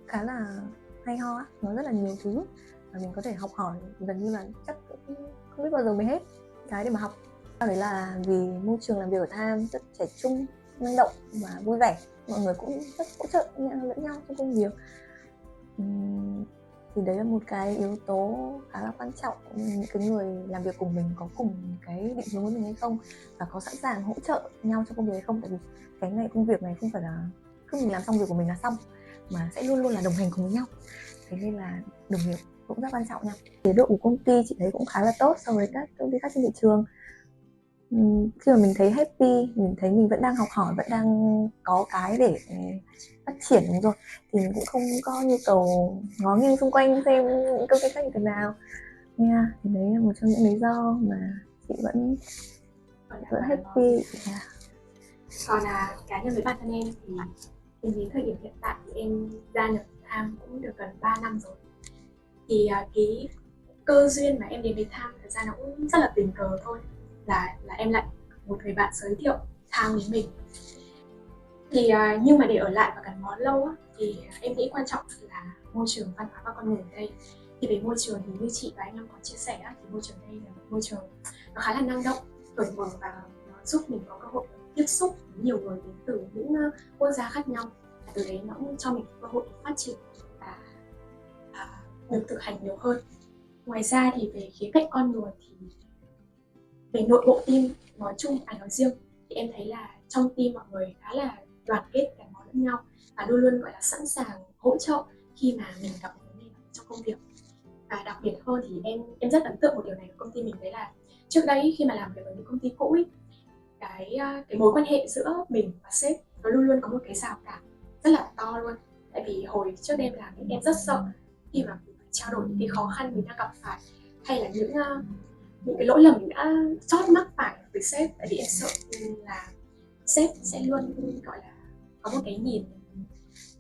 khá là hay ho á, nó rất là nhiều thứ mà mình có thể học hỏi, gần như là chắc cũng không biết bao giờ mới hết cái để mà học. Sau đấy là vì môi trường làm việc ở Tham rất trẻ trung, năng động và vui vẻ, mọi người cũng rất hỗ trợ lẫn nhau trong công việc. thì đấy là một cái yếu tố khá là quan trọng. Những cái người làm việc cùng mình có cùng cái định hướng với mình hay không, và có sẵn sàng hỗ trợ nhau trong công việc hay không. Tại vì cái này, công việc này không phải là cứ mình làm xong việc của mình là xong, mà sẽ luôn luôn là đồng hành cùng với nhau. Thế nên là đồng nghiệp cũng rất quan trọng nha. Chế độ của công ty chị thấy cũng khá là tốt so với các công ty khác trên thị trường. Khi mà mình thấy happy, mình thấy mình vẫn đang học hỏi, vẫn đang có cái để phát triển, đúng rồi, thì mình cũng không có nhu cầu ngó nghiêng xung quanh xem những công ty khác như thế nào nha. Thì đấy là một trong những lý do mà chị vẫn happy. Yeah. Còn là cá nhân với bản thân em thì đến thời điểm hiện tại thì em gia nhập Tham cũng được gần 3 năm rồi. Thì cái cơ duyên mà em đến với Tham thật ra nó cũng rất là tình cờ thôi, là em lại một người bạn giới thiệu Tham đến mình. Thì nhưng mà để ở lại và gắn bó lâu á, thì em nghĩ quan trọng là môi trường văn hóa và con người ở đây. Thì về môi trường thì như chị và anh Long có chia sẻ á, thì môi trường đây là một môi trường nó khá là năng động, cởi mở, và nó giúp mình có cơ hội tiếp xúc với nhiều người đến từ những quốc gia khác nhau. Và từ đấy nó cũng cho mình cơ hội để phát triển và được thực hành nhiều hơn. Ngoài ra thì về khía cạnh con người thì về nội bộ team nói chung nói riêng, thì em thấy là trong team mọi người khá là đoàn kết, gắn bó lẫn nhau và luôn luôn gọi là sẵn sàng hỗ trợ khi mà mình gặp vấn đề trong công việc. Và đặc biệt hơn thì em rất ấn tượng một điều này của công ty mình, đấy là trước đây khi mà làm việc ở những công ty cũ ấy, cái mối quan hệ giữa mình và sếp nó luôn luôn có một cái rào cản rất là to luôn. Tại vì hồi trước em làm em rất sợ khi mà mình phải trao đổi những cái khó khăn mình đang gặp phải, hay là những cái lỗi lầm mình đã chót mắc phải với sếp. Tại vì em sợ là sếp sẽ luôn gọi là có một cái nhìn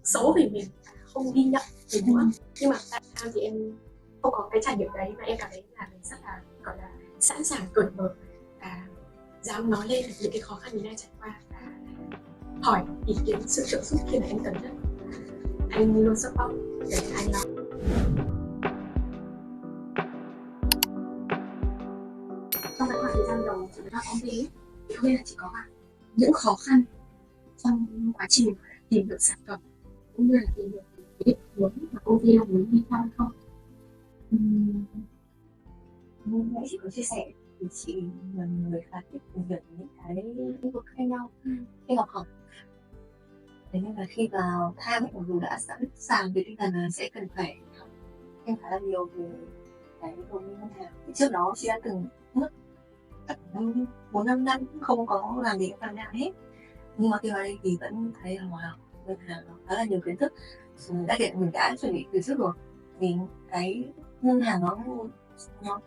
xấu về mình, không ghi nhận mình nữa. Nhưng mà tại sao thì em không có cái trải nghiệm đấy, mà em cảm thấy là mình rất là gọi là sẵn sàng cởi mở và dám nói lên những cái khó khăn mình đang trải qua, và hỏi ý kiến, sự trợ giúp khi mà em cần nhất. Anh luôn support để anh lo. Trong cái khoảng thời gian đầu chị vào công ty thì không biết là chị có gặp những khó khăn trong quá trình tìm được sản phẩm cũng như là tìm được cái định hướng mà công ty đang muốn đi theo hay không? Nãy chị có chia sẻ thì chị là người khá thích tìm hiểu những cái lĩnh vực khác nhau, thích học hỏi. Thế nên là khi vào Tham ấy, mặc dù đã sẵn sàng về tinh thần là sẽ cần phải học thêm khá là nhiều về cái đồ ngân hàng. Thì trước đó chị đã từng mất tận 4-5 năm không có làm gì cái nào hết. Nhưng mà khi vào đây thì vẫn thấy là wow, ngân hàng nó khá là nhiều kiến thức. Mình đã chuẩn bị từ trước rồi. Vì cái ngân hàng nó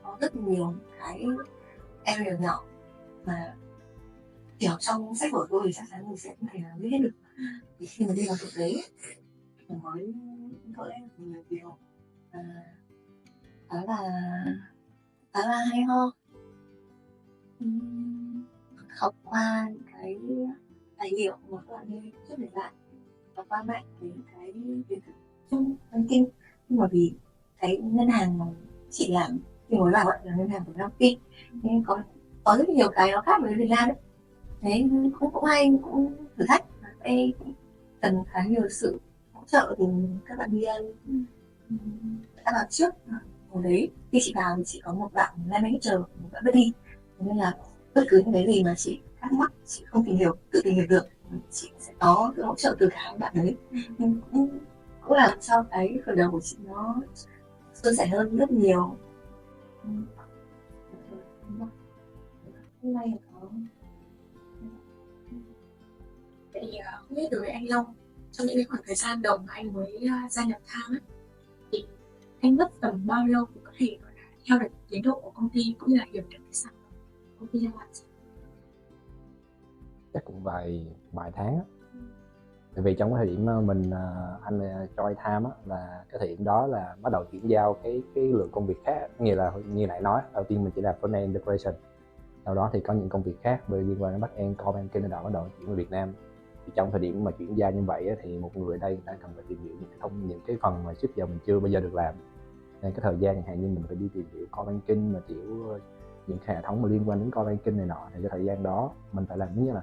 có rất nhiều cái area nhỏ mà chỉ học trong sách vở thôi thì chắc chắn mình sẽ không thể nào biết hết được. Thì khi mà đi vào thực tế mình mới có lẽ là nhiều điều khá là hay ho. Học qua cái tài liệu mà các bạn đi trước để lại, và qua mạng về cái việc chung banking. Nhưng mà vì cái ngân hàng mà chị làm thì mới vào gọi là ngân hàng của Nam Phi, nên có rất nhiều cái nó khác với Việt Nam đấy. Thế cũng hay, cũng thử thách, em cũng cần khá nhiều sự hỗ trợ từ các bạn VA đã vào trước. Hồi đấy khi chị vào thì chị có một bạn line manager, một bạn buddy, nên là bất cứ những cái gì mà chị thắc mắc, chị không tự tìm hiểu được, chị sẽ có sự hỗ trợ từ cả các bạn đấy. Nhưng cũng làm cho cái khởi đầu của chị nó suôn sẻ hơn rất nhiều. Hôm nay có Vậy thì không biết đối với anh Long, trong những cái khoảng thời gian đầu mà anh mới gia nhập Tham ấy, thì anh mất tầm bao lâu để có thể gọi là theo được tiến độ của công ty cũng như là hiểu được cái sản phẩm của công ty đang làm gì? Chắc cũng vài tháng á. Tại vì trong cái thời điểm mình anh join Tham á, là cái thời điểm đó là bắt đầu chuyển giao cái lượng công việc khác. Như nãy nói, đầu tiên mình chỉ làm front end integration, sau đó thì có những công việc khác về liên quan đến back end, core banking này bắt đầu chuyển về Việt Nam. Thì trong thời điểm mà chuyển giao như vậy á, thì một người ở đây đang cần phải tìm hiểu những cái phần mà trước giờ mình chưa bao giờ được làm. Nên cái thời gian chẳng hạn như mình phải đi tìm hiểu core banking, mà kiểu những hệ thống mà liên quan đến core banking này nọ, thì cái thời gian đó mình phải làm như là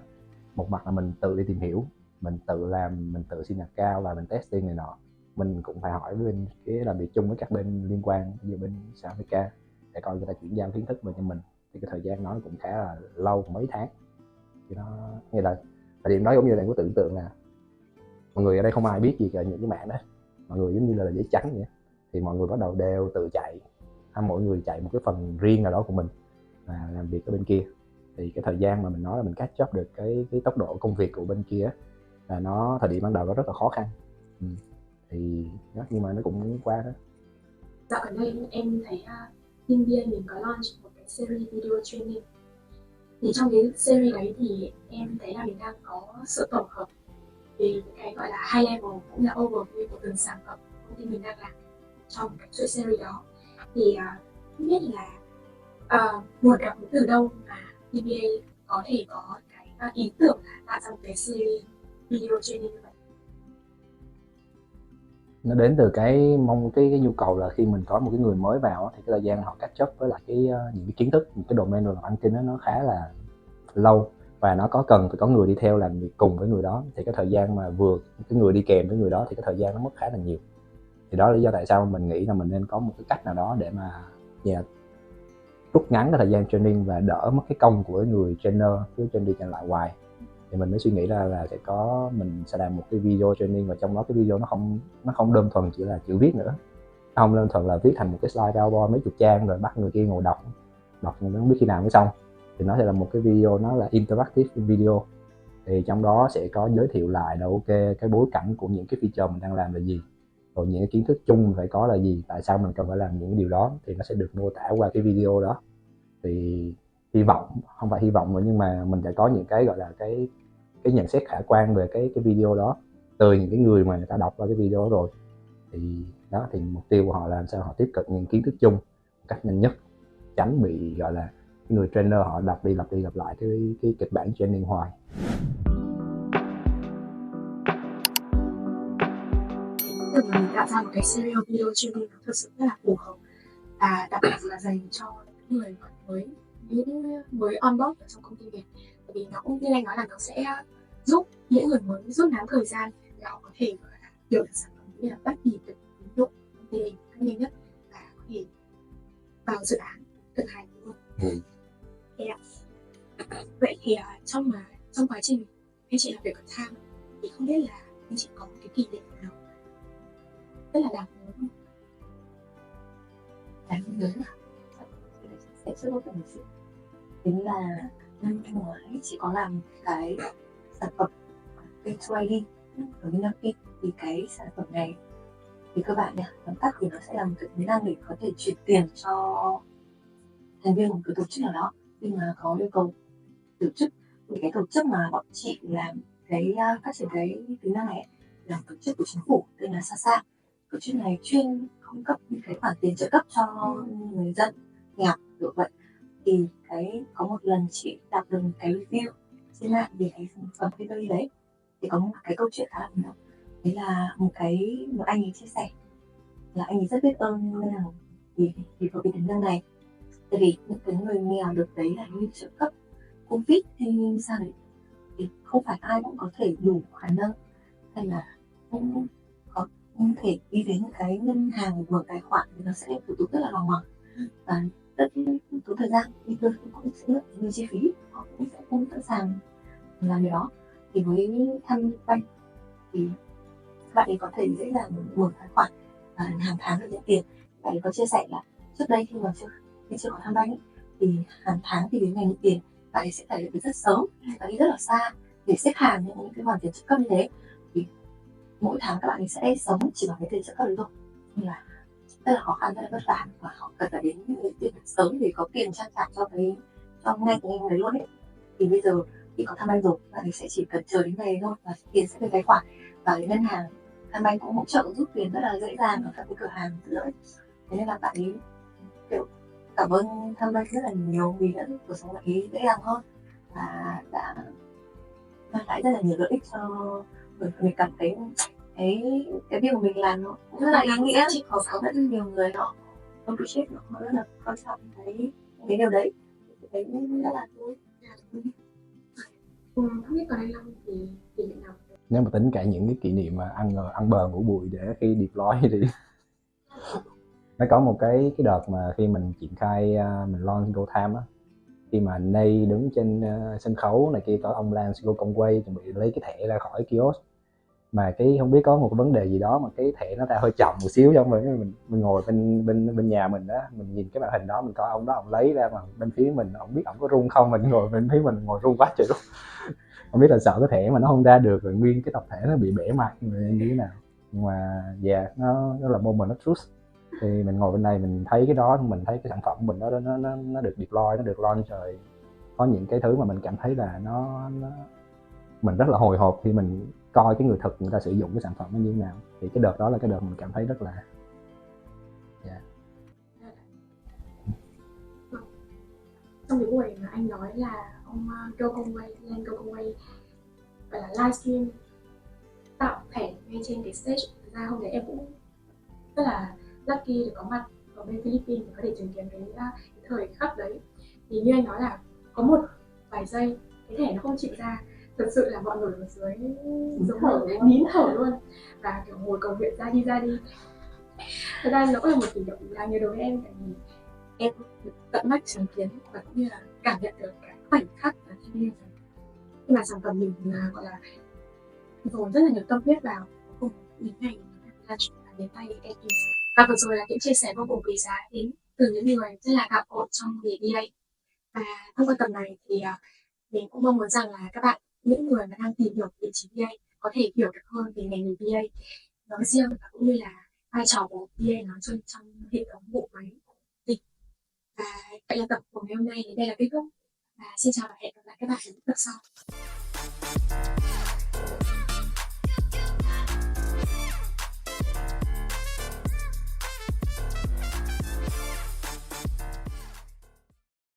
một mặt là mình tự đi tìm hiểu, mình tự làm, mình tự xin account và mình testing này nọ. mình cũng phải hỏi với bên cái làm việc chung với các bên liên quan, ví dụ bên South Africa, để coi người ta chuyển giao kiến thức về cho mình. Thì cái thời gian nó cũng khá là lâu, mấy tháng. Thì nó như là thời điểm đó giống như là có tưởng tượng là mọi người ở đây không ai biết gì cả những cái mảng đó, mọi người giống như là giấy trắng vậy. Thì mọi người bắt đầu đều tự chạy, mỗi người chạy một cái phần riêng nào đó của mình và làm việc ở bên kia. Thì cái thời gian mà mình nói là mình catch up được cái tốc độ công việc của bên kia là nó thời điểm ban đầu nó rất là khó khăn. Thì đó, nhưng mà nó cũng qua đó. Dạo gần đây em thấy Team BA mình có launch một cái series video training. Thì trong cái series đấy thì em thấy là mình đang có sự tổng hợp về cái gọi là high level cũng là overview của từng sản phẩm công ty mình đang làm trong cái chuỗi series đó. Thì không biết là nguồn cảm hứng từ đâu mà TBA có thể có cái ý tưởng là tạo ra một cái series video training như vậy? Nó đến từ cái nhu cầu là khi mình có một cái người mới vào thì cái thời gian họ catch up với lại những cái kiến thức, những cái domain làm marketing nó khá là lâu, và nó cần phải có người đi theo làm việc cùng với người đó. Thì cái thời gian mà vừa cái người đi kèm với người đó thì cái thời gian nó mất khá là nhiều. Thì đó là lý do tại sao mình nghĩ là mình nên có một cái cách nào đó để mà rút ngắn cái thời gian training và đỡ mất cái công của người trainer cứ trên đi trên lại hoài. Thì mình mới suy nghĩ ra là mình sẽ làm một cái video training, và trong đó cái video nó không đơn thuần chỉ là chữ viết nữa, nó không đơn thuần là viết thành một cái slide PowerPoint mấy chục trang rồi bắt người kia ngồi đọc nhưng không biết khi nào mới xong. Thì nó sẽ là một cái video, nó là interactive video. Thì trong đó sẽ có giới thiệu lại là ok cái bối cảnh của những cái feature mình đang làm là gì, rồi những cái kiến thức chung phải có là gì, tại sao mình cần phải làm những cái điều đó, thì nó sẽ được mô tả qua cái video đó. Thì không phải hy vọng nữa, nhưng mà mình sẽ có những cái gọi là cái nhận xét khả quan về cái video đó từ những cái người mà người ta đọc qua cái video đó rồi. Thì đó, thì mục tiêu của họ là làm sao họ tiếp cận những kiến thức chung một cách nhanh nhất, tránh bị gọi là cái người trainer họ lặp đi lặp lại cái kịch bản training hoài. Mình tạo ra một cái serial video training nó thực sự rất là phù hợp, và đặc biệt là dành cho những người mới, những mới onboard ở trong công ty Việt. Bởi vì nó cũng như anh nói là nó sẽ giúp những người mới rút ngắn thời gian để họ có thể hiểu được sản phẩm, như là bắt nhịp được ứng dụng công ty mình cách nhanh nhất và có thể vào dự án thực hành luôn. Vậy thì trong quá trình anh chị làm việc ở Tham thì không biết là anh chị có một cái kỷ niệm nào rất là đáng nhớ không? Đáng nhớ sẽ rất là một sự tính là năm ngoái chị có làm cái sản phẩm Pay2ID ở bên Nam Phi. Thì cái sản phẩm này thì cơ bản nha, tóm tắt thì nó sẽ là một cái tính năng để có thể chuyển tiền cho thành viên của một cái tổ chức nào đó khi mà có yêu cầu tổ chức. Thì cái tổ chức mà bọn chị làm cái phát triển cái tính năng này là tổ chức của chính phủ tên là SASA. Tổ chức này chuyên cung cấp những cái khoản tiền trợ cấp cho người dân nghèo kiểu vậy. Thì có một lần chị đọc được cái review trên mạng về cái sản phẩm Pay2ID đấy, thì có một cái câu chuyện khá là buồn. Đấy là một anh ấy chia sẻ là anh ấy rất biết ơn ngân hàng vì có cái tính năng này. Tại vì những cái người nghèo được đấy là như trợ cấp Covid hay sao đấy, thì không phải ai cũng có thể đủ khả năng hay là không thể đi đến cái ngân hàng mở tài khoản, thì nó sẽ thủ tục rất là lòng vòng và rất tốn thời gian, thì tôi cũng sẽ mất nhiều chi phí, họ cũng sẽ không sẵn sàng làm điều đó. Thì với Tham thì bạn ấy có thể dễ dàng mở tài khoản và hàng tháng được nhận tiền. Bạn ấy có chia sẻ là trước đây khi chưa có Tham thì hàng tháng thì đến ngày nhận tiền bạn ấy sẽ phải được rất sớm, và đi rất là xa để xếp hàng những cái khoản tiền trợ cấp như thế. Thì mỗi tháng các bạn ấy sẽ sống chỉ bằng cái tiền trợ cấp đấy thôi, nên là rất là khó khăn, rất là vất vả, và họ cần phải đến những tiền sớm để có tiền trang trải cho ngay cái ngày đấy luôn ấy. Thì bây giờ khi có Tham rồi, bạn ấy sẽ chỉ cần chờ đến ngày thôi và tiền sẽ về tài khoản, và cái ngân hàng Tham cũng hỗ trợ rút tiền rất là dễ dàng ở các cái cửa hàng tiện lợi. Thế nên là bạn ấy kiểu cảm ơn Tham rất là nhiều vì đã giúp cuộc sống bạn ấy dễ dàng hơn và đã mang lại rất là nhiều lợi ích cho mình. Cảm thấy cái việc của mình làm nó cũng rất là ý nghĩa, có rất nhiều người họ appreciate, họ rất là quan trọng cái điều đấy, thấy rất là vui. Không biết còn anh Long thì kỷ niệm nào nếu mà tính cả những cái kỷ niệm mà ăn bờ ngủ bụi để khi deploy thì nó có một cái đợt mà khi mình triển khai mình launch GoTime á, khi mà Nay đứng trên sân khấu này kia, có ông Lance Go Conway chuẩn bị lấy cái thẻ ra khỏi kiosk, mà cái không biết có một cái vấn đề gì đó mà cái thẻ nó ra hơi chậm một xíu, trong rồi mình ngồi bên nhà mình đó, mình nhìn cái màn hình đó, mình coi ông đó ông lấy ra, mà bên phía mình ông biết ông có run không, mình ngồi bên phía mình ngồi run quá trời luôn. Không biết là sợ cái thẻ mà nó không ra được rồi nguyên cái tập thể nó bị bể mặt như thế nào, nhưng mà nó là moment of truth. Thì mình ngồi bên này mình thấy cái đó, mình thấy cái sản phẩm của mình đó nó được deploy, nó được launch rồi, có những cái thứ mà mình cảm thấy là mình rất là hồi hộp khi mình coi cái người thực người ta sử dụng cái sản phẩm nó như thế nào. Thì cái đợt đó là cái đợt mình cảm thấy rất là Trong cái buổi mà anh nói là ông Go Conway, Len Go Conway gọi là livestream tạo thẻ ngay trên cái stage, thực ra hôm đấy em cũng rất là lucky được có mặt ở bên Philippines để có thể chứng kiến cái thời khắc đấy. Thì như anh nói là có một vài giây cái thẻ nó không chịu ra, thực sự là mọi người ở dưới giống nín thở luôn và kiểu ngồi cầu nguyện ra đi. Thật ra nó cũng là một kỷ niệm đáng nhớ đối với em, tại vì em được tận mắt chứng kiến và cũng như là cảm nhận được cái khoảnh khắc và khi mà sản phẩm mình gọi là dồn rất là nhiều tâm huyết vào cùng đến ngày là đến tay em. Và vừa rồi là những chia sẻ vô cùng quý giá đến từ những người rất là gạo cội trong nghề BA. Và thông qua tập này thì mình cũng mong muốn rằng là các bạn, những người mà đang tìm hiểu vị trí BA có thể hiểu được hơn về ngành nghề BA nói riêng và cũng như là vai trò của BA nói chung trong hệ thống bộ máy dịch. Và vậy là tập của ngày hôm nay đến đây là kết thúc. Và xin chào và hẹn gặp lại các bạn ở những tập sau.